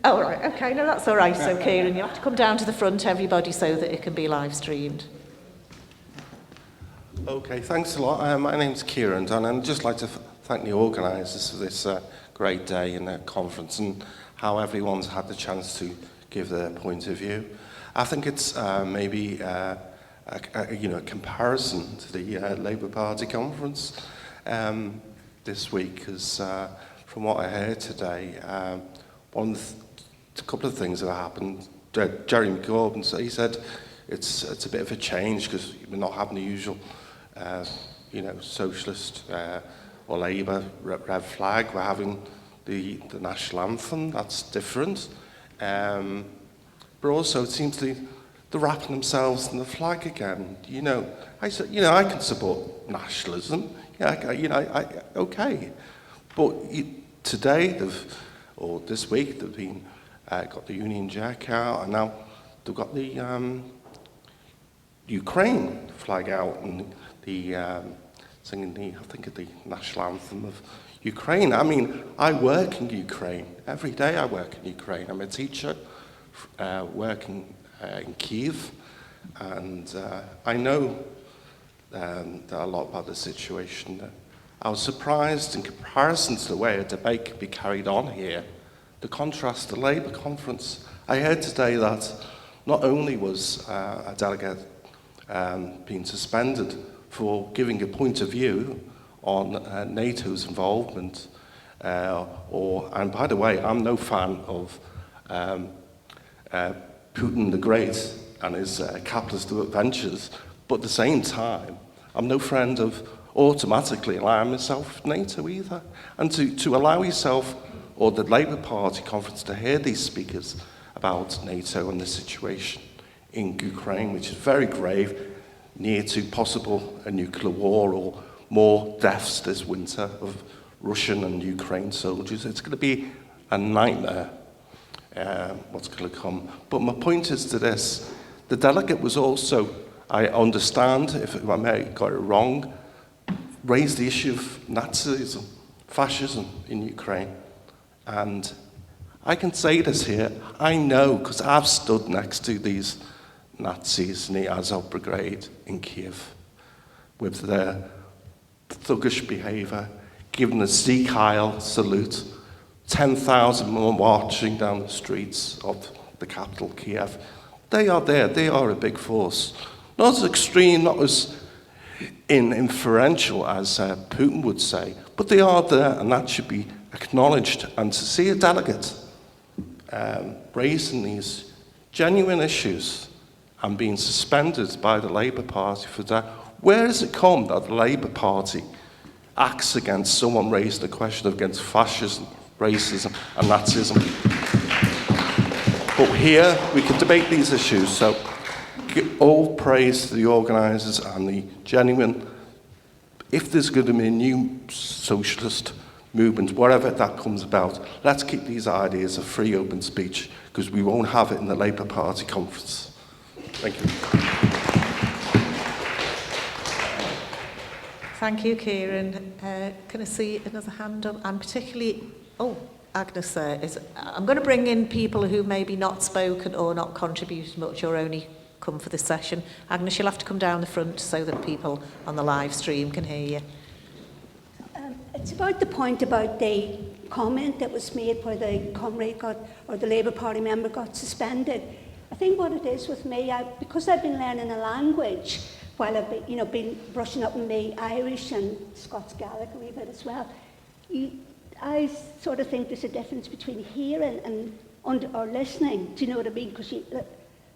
Oh, right, okay, no, that's all right. So Kieran, you have to come down to the front, everybody, so that it can be live streamed. Okay, thanks a lot. My name's Kieran, and I'd just like to thank the organisers for this great day and conference, and how everyone's had the chance to give their point of view. I think it's maybe a comparison to the Labour Party conference this week, because from what I heard today, a couple of things that happened Jeremy Corbyn, so he said it's a bit of a change because we're not having the usual, socialist or Labour red flag. We're having the national anthem. That's different. But also, it seems they're wrapping themselves in the flag again. I can support nationalism. Okay. But today, or this week, they've been got the Union Jack out, and now they've got the Ukraine flag out, and the singing the national anthem of Ukraine. I mean, I work in Ukraine. Every day I work in Ukraine. I'm a teacher working in Kyiv, and I know a lot about the situation. I was surprised in comparison to the way a debate could be carried on here. The contrast, the Labour conference. I heard today that not only was a delegate being suspended for giving a point of view on NATO's involvement, and by the way, I'm no fan of Putin the Great and his capitalist ventures, but at the same time, I'm no friend of automatically allowing myself with NATO either. And to allow yourself or the Labour Party conference to hear these speakers about NATO and the situation in Ukraine, which is very grave, near to possible a nuclear war or more deaths this winter of Russian and Ukraine soldiers. It's going to be a nightmare what's going to come. But my point is to this. The delegate was also, I understand, if I may have got it wrong, raised the issue of Nazism, fascism in Ukraine. And I can say this here, I know, because I've stood next to these Nazis in the Azov Brigade in Kyiv with their thuggish behaviour, giving the Sieg Heil salute, 10,000 more marching down the streets of the capital, Kiev. They are there, they are a big force. Not as extreme, not as inferential as Putin would say, but they are there, and that should be acknowledged. And to see a delegate raising these genuine issues and being suspended by the Labour Party for that, where does it come that the Labour Party acts against someone raising the question against fascism, racism and Nazism? But here we can debate these issues, so all praise to the organisers and the genuine, if there's going to be a new socialist movement, whatever that comes about, let's keep these ideas of free open speech, because we won't have it in the Labour Party conference. Thank you. Thank you, Kieran. Can I see another hand up? And particularly, Agnes there is. I'm going to bring in people who maybe not spoken or not contributed much or only come for this session. Agnes, you'll have to come down the front so that people on the live stream can hear you. It's about the point about the comment that was made where the comrade got, or the Labour Party member got suspended. I think what it is with me, because I've been learning a language while I've been brushing up in the Irish and Scots Gaelic a wee bit as well, I sort of think there's a difference between hearing and or listening. Do you know what I mean?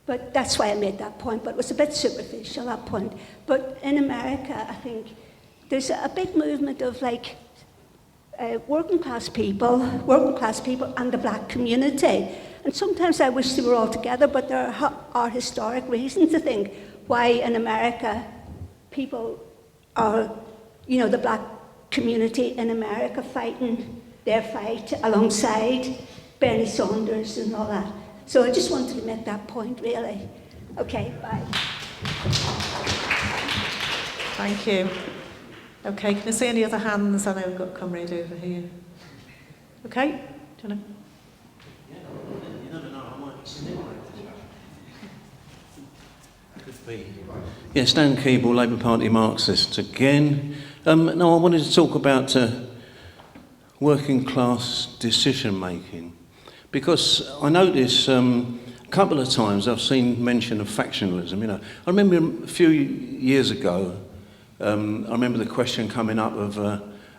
But that's why I made that point. But it was a bit superficial, that point. But in America, I think there's a big movement of working class people and the black community. And sometimes I wish they were all together, but there are historic reasons, I think, why in America people are, the black community in America fighting their fight alongside Bernie Sanders and all that. So I just wanted to make that point, really. Okay, bye. Thank you. Okay, can I see any other hands? I know we've got a comrade over here. Okay, do you want to? Yeah, Stan Keeble, Labour Party Marxist again. I wanted to talk about working class decision making, because I notice a couple of times I've seen mention of factionalism. I remember a few years ago, I remember the question coming up of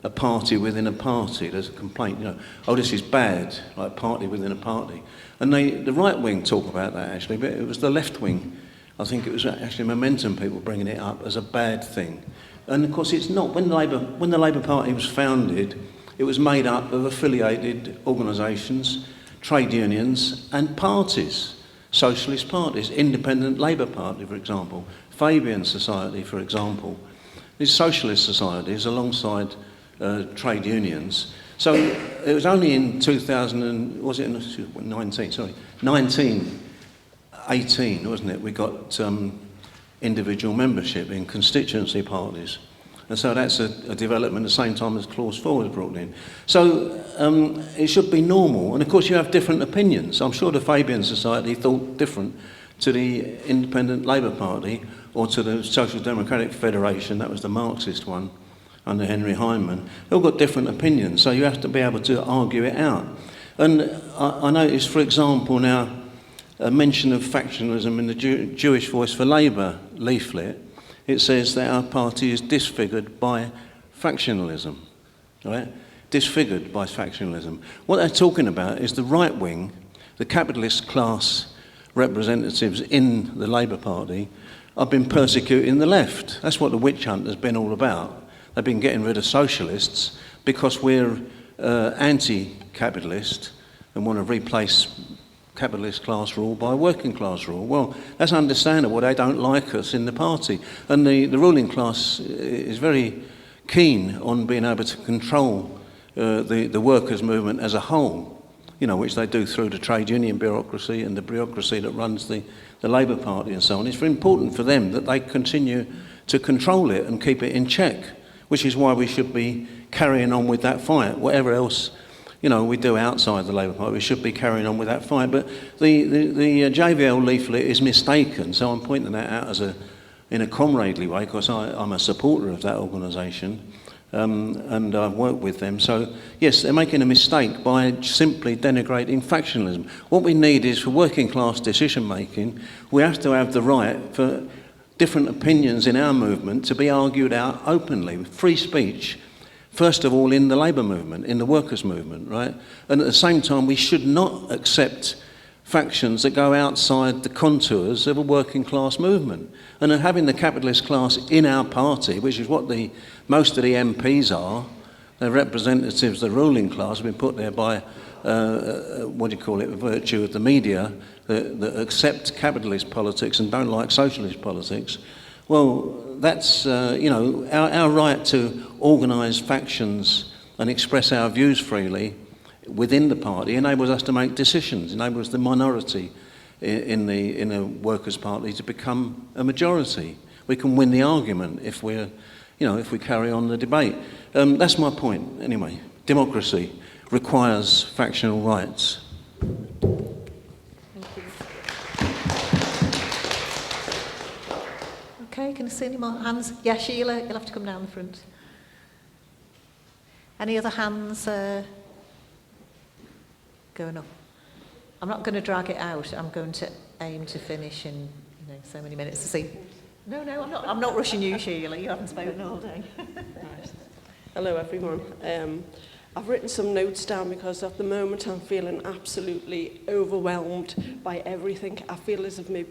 a party within a party. There's a complaint, you know, oh, this is bad, like party within a party. And the right wing talk about that actually, but it was the left wing. I think it was actually Momentum people bringing it up as a bad thing. And of course it's not. When the Labour Party was founded, it was made up of affiliated organisations, trade unions and parties, socialist parties, Independent Labour Party, for example, Fabian Society, for example. These socialist societies alongside trade unions. So it was only in 1918, wasn't it, we got individual membership in constituency parties. And so that's a development at the same time as Clause 4 was brought in. So it should be normal. And of course you have different opinions. I'm sure the Fabian Society thought different to the Independent Labour Party or to the Social Democratic Federation, that was the Marxist one, under Henry Hyndman. They've all got different opinions, so you have to be able to argue it out. And I noticed, for example, now, a mention of factionalism in the Jewish Voice for Labour leaflet. It says that our party is disfigured by factionalism, right? Disfigured by factionalism. What they're talking about is the right wing, the capitalist class representatives in the Labour Party have been persecuting the left. That's what the witch hunt has been all about. They've been getting rid of socialists because we're anti-capitalist and want to replace capitalist class rule by working class rule. Well, that's understandable. They don't like us in the party. And the ruling class is very keen on being able to control the workers' movement as a whole, you know, which they do through the trade union bureaucracy and the bureaucracy that runs the Labour Party and so on. It's very important for them that they continue to control it and keep it in check, which is why we should be carrying on with that fight. Whatever else, you know, we do outside the Labour Party, we should be carrying on with that fight. But the JVL leaflet is mistaken, so I'm pointing that out in a comradely way, because I'm a supporter of that organisation, and I've worked with them. So, yes, they're making a mistake by simply denigrating factionalism. What we need is, for working class decision making, we have to have the right for different opinions in our movement to be argued out openly, free speech. First of all, in the labour movement, in the workers' movement, right? And at the same time, we should not accept factions that go outside the contours of a working class movement. And having the capitalist class in our party, which is what most of the MPs are, they're representatives of the ruling class, have been put there by, virtue of the media, that accept capitalist politics and don't like socialist politics. Well, that's, our right to organise factions and express our views freely within the party enables us to make decisions, enables the minority in a workers' party to become a majority. We can win the argument if we carry on the debate. That's my point, anyway. Democracy requires factional rights. Okay, can I see any more hands? Yeah, Sheila, you'll have to come down the front. Any other hands going up? I'm not going to drag it out. I'm going to aim to finish in so many minutes to see. No, I'm not rushing you, Sheila. You haven't spoken all day. Right. Hello, everyone. I've written some notes down because at the moment I'm feeling absolutely overwhelmed by everything. I feel as if my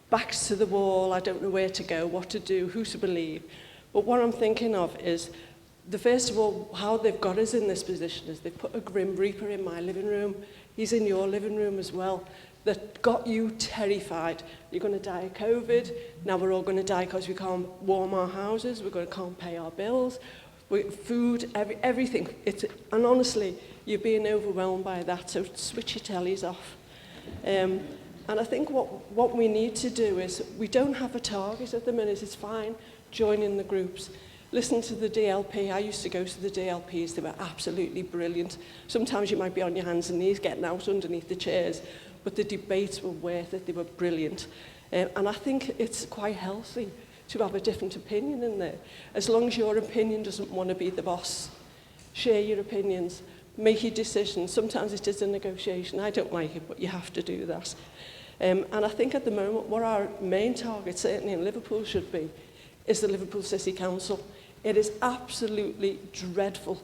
back's to the wall. I don't know where to go, what to do, who to believe. But what I'm thinking of is, first of all, how they've got us in this position is they've put a Grim Reaper in my living room. He's in your living room as well. That got you terrified. You're going to die of COVID. Now we're all going to die because we can't warm our houses. Can't pay our bills. Food, everything. And honestly, you're being overwhelmed by that. So switch your tellies off. And I think what we need to do is, we don't have a target at the minute. It's fine. Join in the groups. Listen to the DLP. I used to go to the DLPs. They were absolutely brilliant. Sometimes you might be on your hands and knees getting out underneath the chairs, but the debates were worth it. They were brilliant. And I think it's quite healthy to have a different opinion in there. As long as your opinion doesn't want to be the boss, share your opinions, make your decisions. Sometimes it is a negotiation. I don't like it, but you have to do that. And I think at the moment, what our main target, certainly in Liverpool, should be, is the Liverpool City Council. It is absolutely dreadful.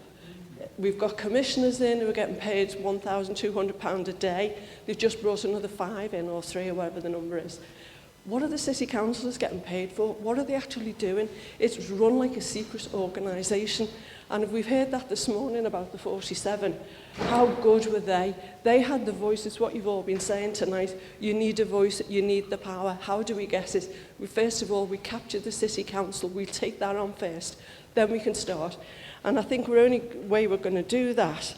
We've got commissioners in who are getting paid £1,200 a day. They've just brought another 5 in, or 3, or whatever the number is. What are the city councillors getting paid for? What are they actually doing? It's run like a secret organisation. And we've heard that this morning about the 47. How good were they? They had the voice. It's what you've all been saying tonight. You need a voice. You need the power. How do we get it? First of all, we capture the city council. We take that on first. Then we can start. And I think the only way we're going to do that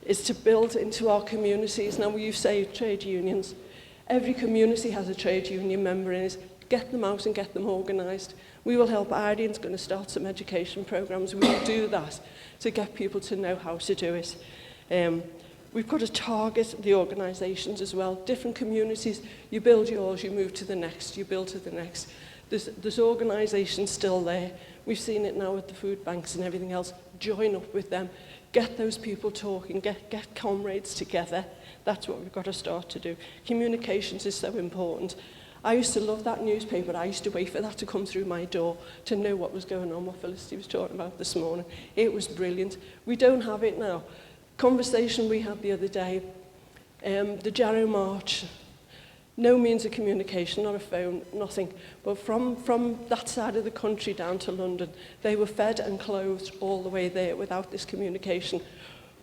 is to build into our communities. Now, you say trade unions. Every community has a trade union member in it. Get them out and get them organised. We will help Ireland's going to start some education programmes. We will do that to get people to know how to do it. We've got to target the organisations as well. Different communities, you build yours, you move to the next, you build to the next. There's organisations still there. We've seen it now with the food banks and everything else. Join up with them. Get those people talking. Get comrades together. That's what we've got to start to do. Communications is so important. I used to love that newspaper. I used to wait for that to come through my door to know what was going on, what Felicity was talking about this morning. It was brilliant. We don't have it now. Conversation we had the other day, the Jarrow March, no means of communication, not a phone, nothing. But from that side of the country down to London, they were fed and clothed all the way there without this communication.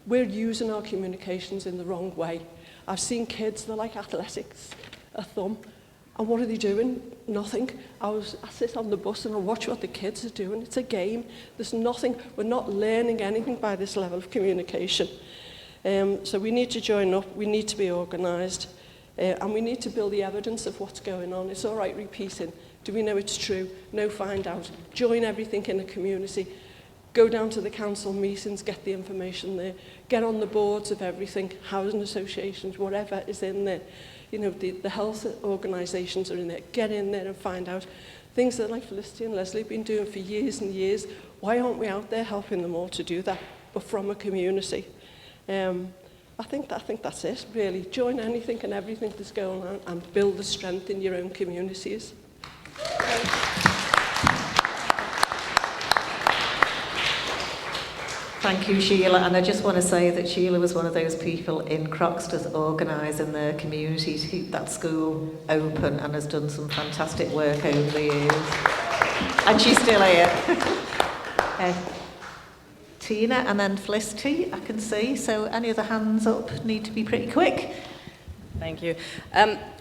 We're using our communications in the wrong way. I've seen kids, they're like athletics, a thumb. And what are they doing? Nothing. I sit on the bus and I watch what the kids are doing. It's a game. There's nothing. We're not learning anything by this level of communication. So we need to join up. We need to be organised. And we need to build the evidence of what's going on. It's all right repeating. Do we know it's true? No, find out. Join everything in the community. Go down to the council meetings, get the information there. Get on the boards of everything, housing associations, whatever is in there. You know, the health organisations are in there. Get in there and find out things that like Felicity and Lesley have been doing for years and years. Why aren't we out there helping them all to do that, but from a community? I think that's it, really. Join anything and everything that's going on and build the strength in your own communities. Thank you, Sheila. And I just want to say that Sheila was one of those people in Croxteth organising the community to keep that school open and has done some fantastic work over the years. And she's still here. Tina and then Felicity, I can see. So any other hands up need to be pretty quick. Thank you.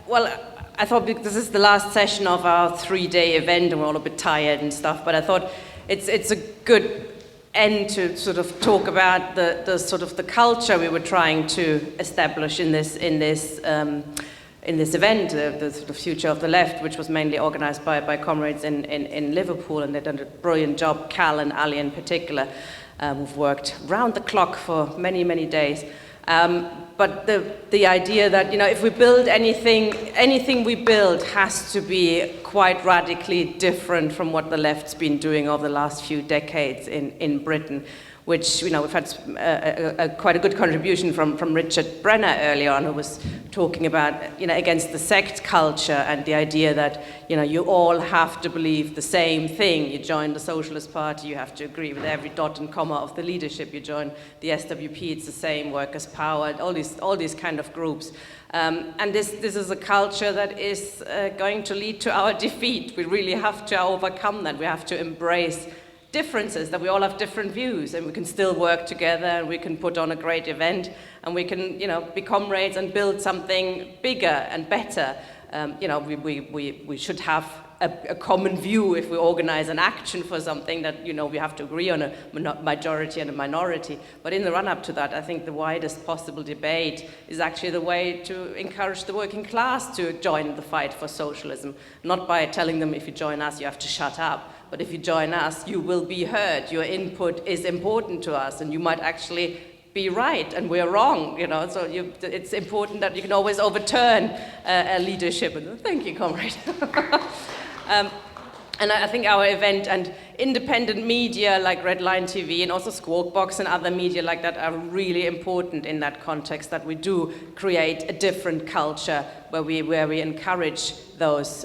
Well, I thought this is the last session of our 3-day event and we're all a bit tired and stuff, but I thought it's a good end to sort of talk about the sort of the culture we were trying to establish in this event, the sort of Future of the Left, which was mainly organised by comrades in Liverpool, and they've done a brilliant job, Cal and Ali in particular, who've worked round the clock for many, many days. But the idea that, you know, if we build anything we build has to be quite radically different from what the left's been doing over the last few decades in Britain, which, you know, we've had quite a good contribution from Richard Brenner earlier on, who was talking about, you know, against the sect culture and the idea that, you know, you all have to believe the same thing. You join the Socialist Party, you have to agree with every dot and comma of the leadership. You join the SWP, it's the same, Workers' Power, all these kind of groups. And this is a culture that is going to lead to our defeat. We really have to overcome that. We have to embrace differences, that we all have different views, and we can still work together, and we can put on a great event, and we can, you know, be comrades and build something bigger and better. You know, we should have a common view if we organize an action for something that, you know, we have to agree on a majority and a minority. But in the run-up to that, I think the widest possible debate is actually the way to encourage the working class to join the fight for socialism, not by telling them if you join us you have to shut up, but if you join us you will be heard, your input is important to us, and you might actually be right and we're wrong, you know, so it's important that you can always overturn a leadership. Thank you, comrade. And I think our event and independent media like Red Line TV and also Skwawkbox and other media like that are really important in that context, that we do create a different culture where we encourage those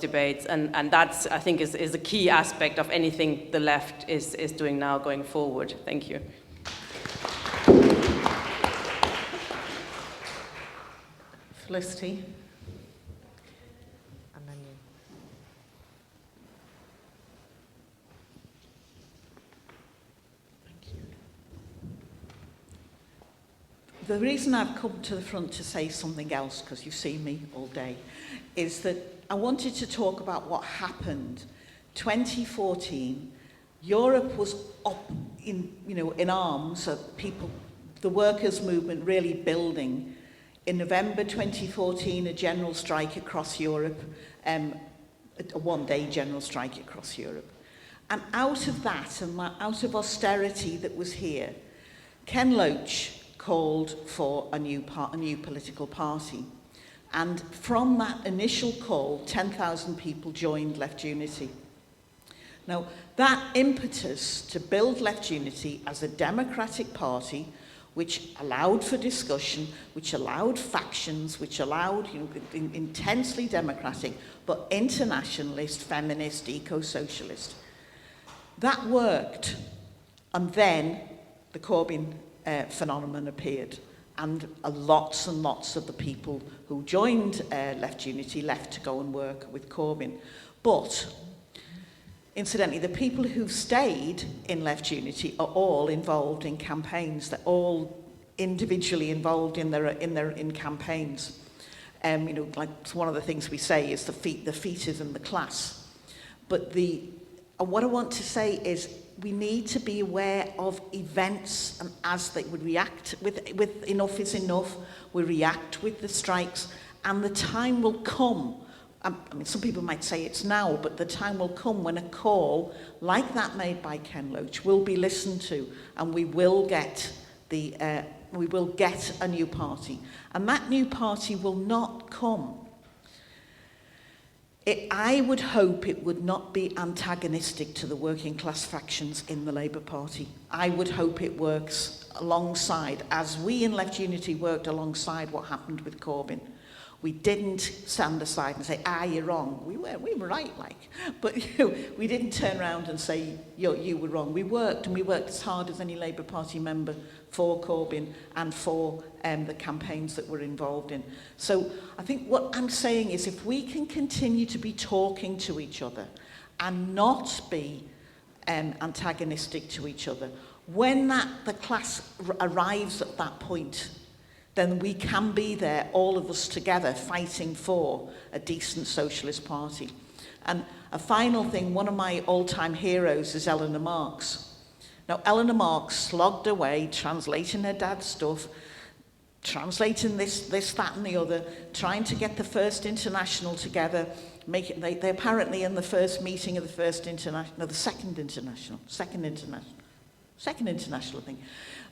debates. And that's, I think, is a key aspect of anything the left is doing now going forward. Thank you. Felicity. And then you. The reason I've come to the front to say something else, because you've seen me all day, is that I wanted to talk about what happened. 2014, Europe was up in arms of people, the workers' movement really building. In November 2014, a general strike across Europe, a one-day general strike across Europe. And out of that, and out of austerity that was here, Ken Loach called for a new political party. And from that initial call, 10,000 people joined Left Unity. Now, that impetus to build Left Unity as a democratic party, which allowed for discussion, which allowed factions, which allowed intensely democratic, but internationalist, feminist, eco-socialist. That worked. And then the Corbyn phenomenon appeared. And lots and lots of the people who joined Left Unity left to go and work with Corbyn. But incidentally, the people who've stayed in Left Unity are all involved in campaigns. They're all individually involved in campaigns. Like one of the things we say is the feet is in the class. But what I want to say is we need to be aware of events, and as they would react with enough is enough, we react with the strikes, and the time will come. I mean, some people might say it's now, but the time will come when a call like that made by Ken Loach will be listened to, and we will get a new party. And that new party will not come. I would hope it would not be antagonistic to the working class factions in the Labour Party. I would hope it works alongside, as we in Left Unity worked alongside what happened with Corbyn. We didn't stand aside and say, you're wrong. We were right, but we didn't turn around and say, you were wrong. We worked, and we worked as hard as any Labour Party member for Corbyn and for the campaigns that we're involved in. So I think what I'm saying is, if we can continue to be talking to each other and not be antagonistic to each other, when the class arrives at that point, then we can be there, all of us together, fighting for a decent socialist party. And a final thing, one of my all-time heroes is Eleanor Marx. Now, Eleanor Marx slogged away, translating her dad's stuff, translating this, that and the other, trying to get the first international together. They apparently in the first meeting of the first international, no, the second international, I think,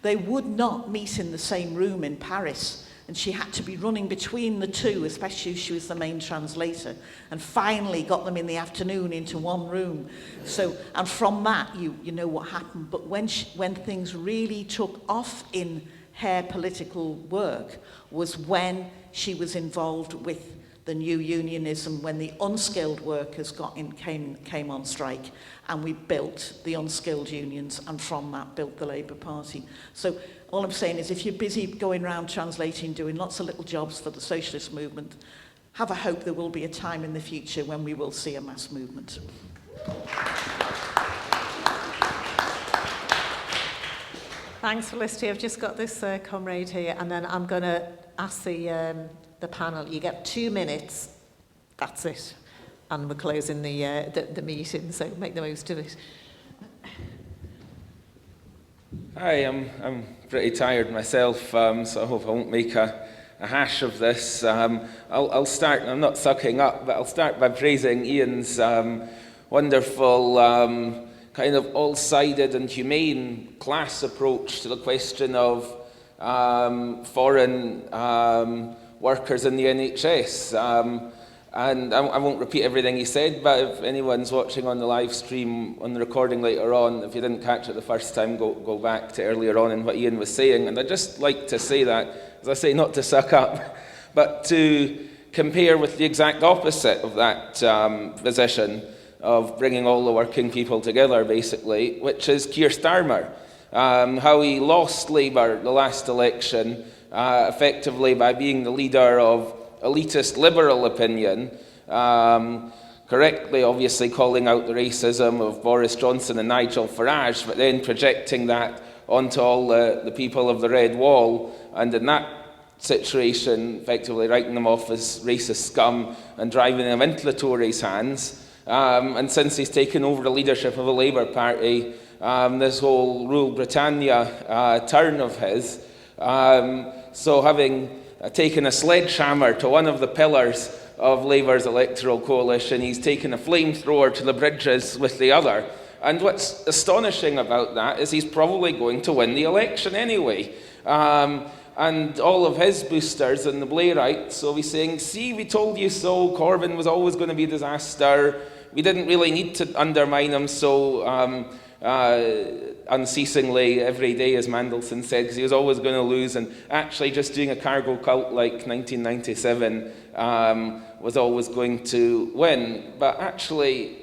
they would not meet in the same room in Paris, and she had to be running between the two, especially if she was the main translator, and finally got them in the afternoon into one room. So, and from that, you know what happened. But when things really took off in her political work was when she was involved with the new unionism, when the unskilled workers came on strike, and we built the unskilled unions, and from that built the Labour Party. So all I'm saying is, if you're busy going around translating, doing lots of little jobs for the socialist movement, have a hope there will be a time in the future when we will see a mass movement. Thanks, Felicity. I've just got this comrade here, and then I'm going to ask the panel. You get 2 minutes. That's it. And we're closing the meeting, so make the most of it. Hi, I'm pretty tired myself, so I hope I won't make a hash of this. I'll start, I'm not sucking up, but I'll start by praising Ian's wonderful kind of all-sided and humane class approach to the question of foreign workers in the NHS. And I won't repeat everything he said, but if anyone's watching on the live stream, on the recording later on, if you didn't catch it the first time, go back to earlier on in what Ian was saying. And I'd just like to say that, as I say, not to suck up, but to compare with the exact opposite of that position of bringing all the working people together, basically, which is Keir Starmer. How he lost Labour the last election, effectively by being the leader of elitist liberal opinion, correctly obviously calling out the racism of Boris Johnson and Nigel Farage, but then projecting that onto all the people of the Red Wall, and in that situation effectively writing them off as racist scum and driving them into the Tories' hands. And since he's taken over the leadership of the Labour Party, this whole Rule Britannia turn of his, so having taken a sledgehammer to one of the pillars of Labour's electoral coalition, he's taken a flamethrower to the bridges with the other. And what's astonishing about that is he's probably going to win the election anyway. And all of his boosters and the Blairites will be saying, see, we told you so, Corbyn was always going to be a disaster, we didn't really need to undermine him so unceasingly every day, as Mandelson said, because he was always going to lose, and actually just doing a cargo cult like 1997 was always going to win. But actually,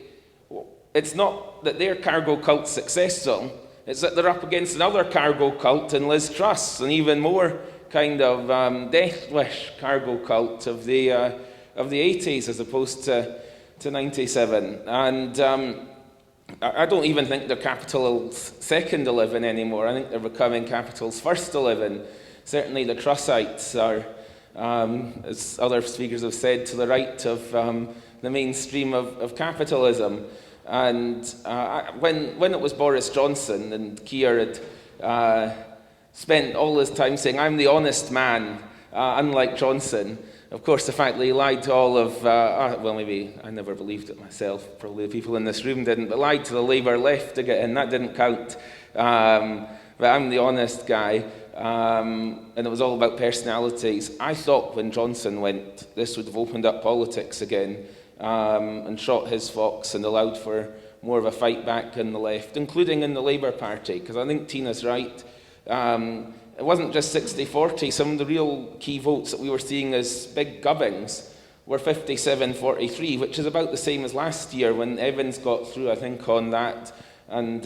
it's not that their cargo cult's successful, it's that they're up against another cargo cult in Liz Truss, an even more kind of death wish cargo cult of the 80s as opposed to 97. And I don't even think they're Capital's second 11 anymore. I think they're becoming Capital's first 11. Certainly the Trussites are, as other speakers have said, to the right of the mainstream of capitalism. And when it was Boris Johnson and Keir had spent all his time saying, I'm the honest man, unlike Johnson, of course, the fact that he lied to all of, well, maybe I never believed it myself, probably the people in this room didn't, but lied to the Labour left to get in, that didn't count. But I'm the honest guy, and it was all about personalities. I thought when Johnson went, this would have opened up politics again, and shot his fox and allowed for more of a fight back in the left, including in the Labour Party, because I think Tina's right. It wasn't just 60-40. Some of the real key votes that we were seeing as big gubbings were 57-43, which is about the same as last year when Evans got through, I think, on that, and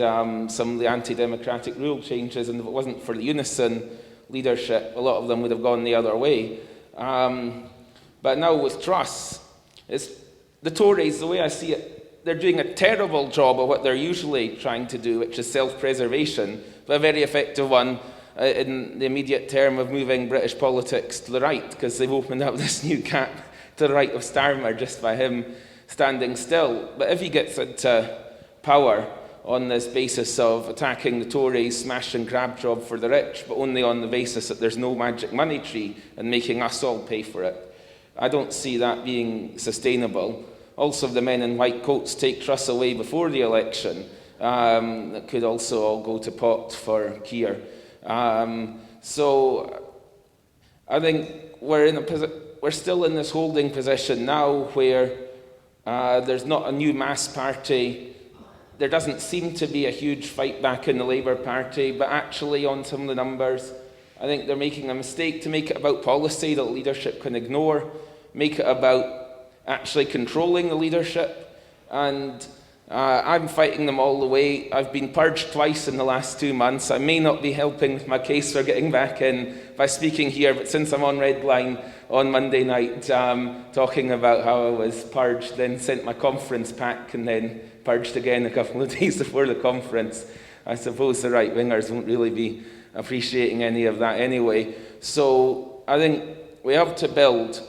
some of the anti-democratic rule changes, and if it wasn't for the Unison leadership, a lot of them would have gone the other way. But now with Truss, the Tories, the way I see it, they're doing a terrible job of what they're usually trying to do, which is self-preservation, but a very effective one in the immediate term of moving British politics to the right, because they've opened up this new gap to the right of Starmer just by him standing still. But if he gets into power on this basis of attacking the Tories, smash and grab job for the rich, but only on the basis that there's no magic money tree and making us all pay for it, I don't see that being sustainable. Also, if the men in white coats take Truss away before the election, that could also all go to pot for Keir. So I think we're still in this holding position now where there's not a new mass party. There doesn't seem to be a huge fight back in the Labour Party, but actually on some of the numbers, I think they're making a mistake to make it about policy that leadership can ignore, make it about actually controlling the leadership, and I'm fighting them all the way. I've been purged twice in the last 2 months. I may not be helping with my case for getting back in by speaking here, but since I'm on Red Line on Monday night talking about how I was purged, then sent my conference pack and then purged again a couple of days before the conference, I suppose the right-wingers won't really be appreciating any of that anyway. So I think we have to build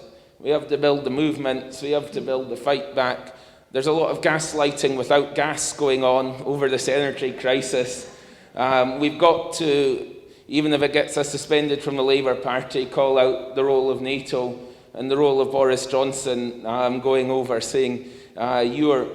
the movements, we have to build the fight back. There's a lot of gaslighting without gas going on over this energy crisis. We've got to, even if it gets us suspended from the Labour Party, call out the role of NATO and the role of Boris Johnson going over, saying you're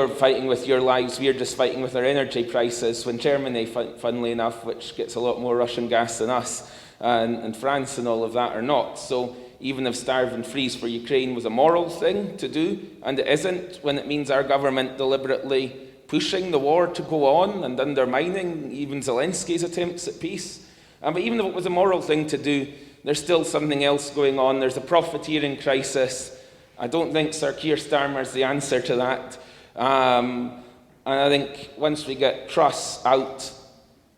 fighting with your lives, we're just fighting with our energy prices, when Germany, funnily enough, which gets a lot more Russian gas than us, and France and all of that are not. So even if starve and freeze for Ukraine was a moral thing to do, and it isn't when it means our government deliberately pushing the war to go on and undermining even Zelensky's attempts at peace. But even if it was a moral thing to do, there's still something else going on. There's a profiteering crisis. I don't think Sir Keir Starmer's the answer to that. And I think once we get Truss out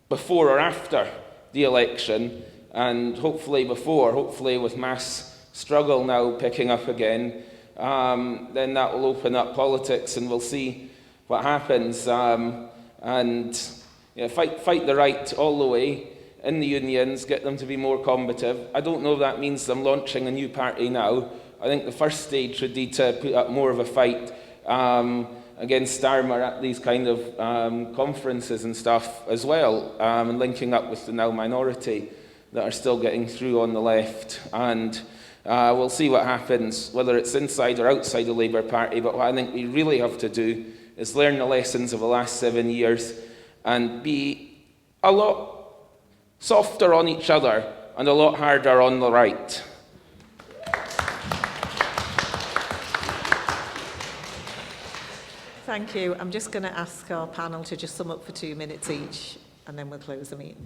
before or after the election, and hopefully with mass struggle now picking up again, then that will open up politics and we'll see what happens. And fight the right all the way in the unions, get them to be more combative. I don't know if that means them launching a new party now. I think the first stage would be to put up more of a fight against Starmer at these kind of conferences and stuff as well, and linking up with the now minority that are still getting through on the left. And we'll see what happens, whether it's inside or outside the Labour Party. But what I think we really have to do is learn the lessons of the last 7 years and be a lot softer on each other and a lot harder on the right. Thank you. I'm just going to ask our panel to just sum up for 2 minutes each, and then we'll close the meeting.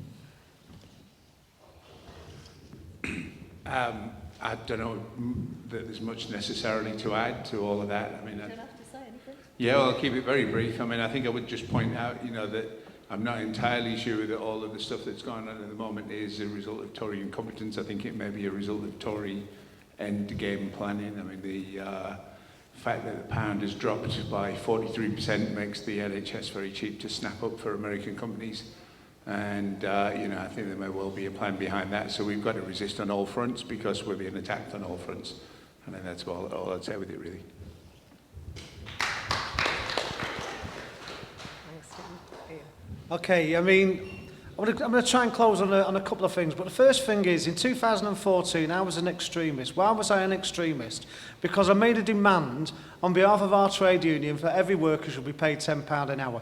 I don't know that there's much necessarily to add to all of that. I mean, You don't have to say anything. yeah, well, I'll keep it very brief. I mean, I think I would just point out, that I'm not entirely sure that all of the stuff that's going on at the moment is a result of Tory incompetence. I think it may be a result of Tory end-game planning. I mean, the fact that the pound has dropped by 43% makes the NHS very cheap to snap up for American companies. And, I think there may well be a plan behind that. So we've got to resist on all fronts because we're being attacked on all fronts. And then that's all I'd say with it, really. Okay, I mean, I'm going to try and close on a couple of things. But the first thing is, in 2014, I was an extremist. Why was I an extremist? Because I made a demand on behalf of our trade union for every worker should be paid £10 an hour.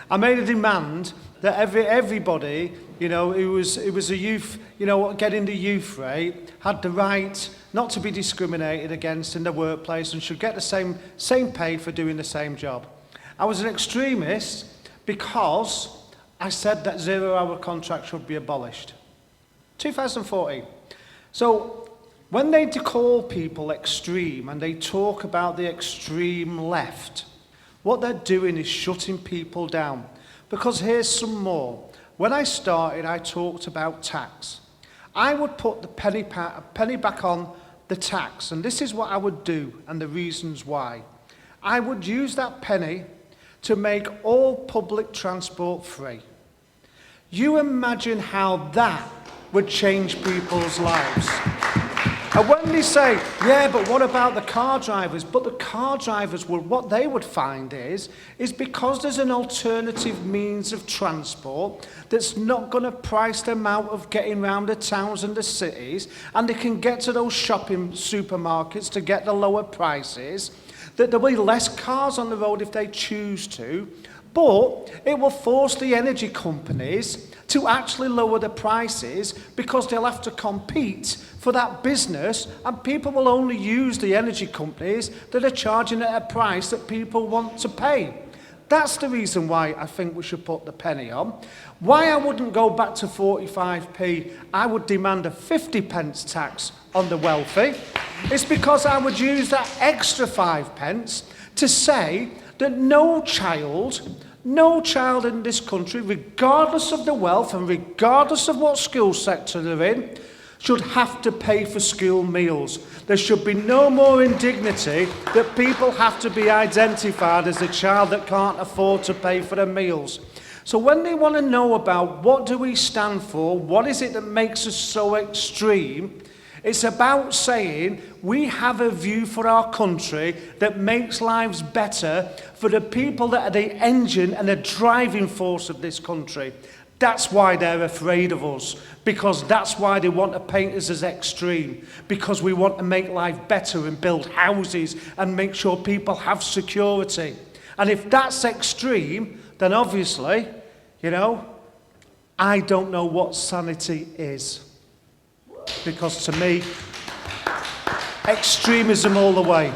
I made a demand that everybody, who was a youth, getting the youth rate, had the right not to be discriminated against in the workplace and should get the same pay for doing the same job. I was an extremist because I said that zero-hour contract should be abolished. 2014. So when they call people extreme and they talk about the extreme left, what they're doing is shutting people down. Because here's some more. When I started, I talked about tax. I would put the penny back on the tax, and this is what I would do, and the reasons why. I would use that penny to make all public transport free. You imagine how that would change people's lives. And when they say, yeah, but what about the car drivers? But the car drivers, what they would find is because there's an alternative means of transport that's not going to price them out of getting around the towns and the cities, and they can get to those shopping supermarkets to get the lower prices, that there'll be less cars on the road if they choose to, but it will force the energy companies to actually lower the prices because they'll have to compete for that business, and people will only use the energy companies that are charging at a price that people want to pay. That's the reason why I think we should put the penny on. Why I wouldn't go back to 45p, I would demand a 50p tax on the wealthy. It's because I would use that extra 5p to say that no child in this country, regardless of the wealth and regardless of what school sector they're in, should have to pay for school meals. There should be no more indignity that people have to be identified as a child that can't afford to pay for their meals. So when they want to know about what do we stand for, what is it that makes us so extreme, it's about saying we have a view for our country that makes lives better for the people that are the engine and the driving force of this country. That's why they're afraid of us, because that's why they want to paint us as extreme, because we want to make life better and build houses and make sure people have security. And if that's extreme, then obviously, I don't know what sanity is. Because to me, Extremism all the way.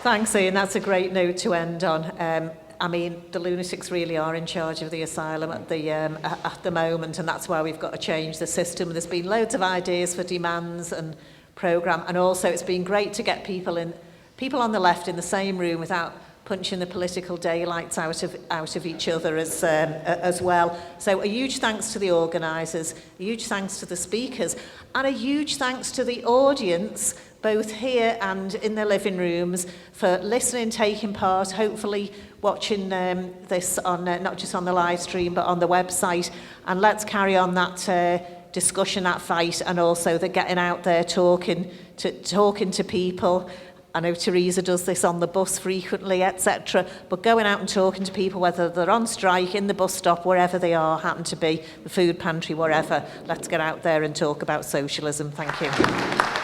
Thanks, Ian. That's a great note to end on. I mean, the lunatics really are in charge of the asylum at the moment, and that's why we've got to change the system. There's been loads of ideas for demands and programme, and also it's been great to get people on the left in the same room without punching the political daylights out of each other as well. So a huge thanks to the organisers, a huge thanks to the speakers, and a huge thanks to the audience, both here and in the living rooms, for listening, taking part, hopefully watching this on not just on the live stream but on the website. And let's carry on that discussion, that fight, and also the getting out there, talking to people. I know Teresa does this on the bus frequently, etc. But going out and talking to people, whether they're on strike, in the bus stop, wherever they are, happen to be, the food pantry, wherever. Let's get out there and talk about socialism. Thank you.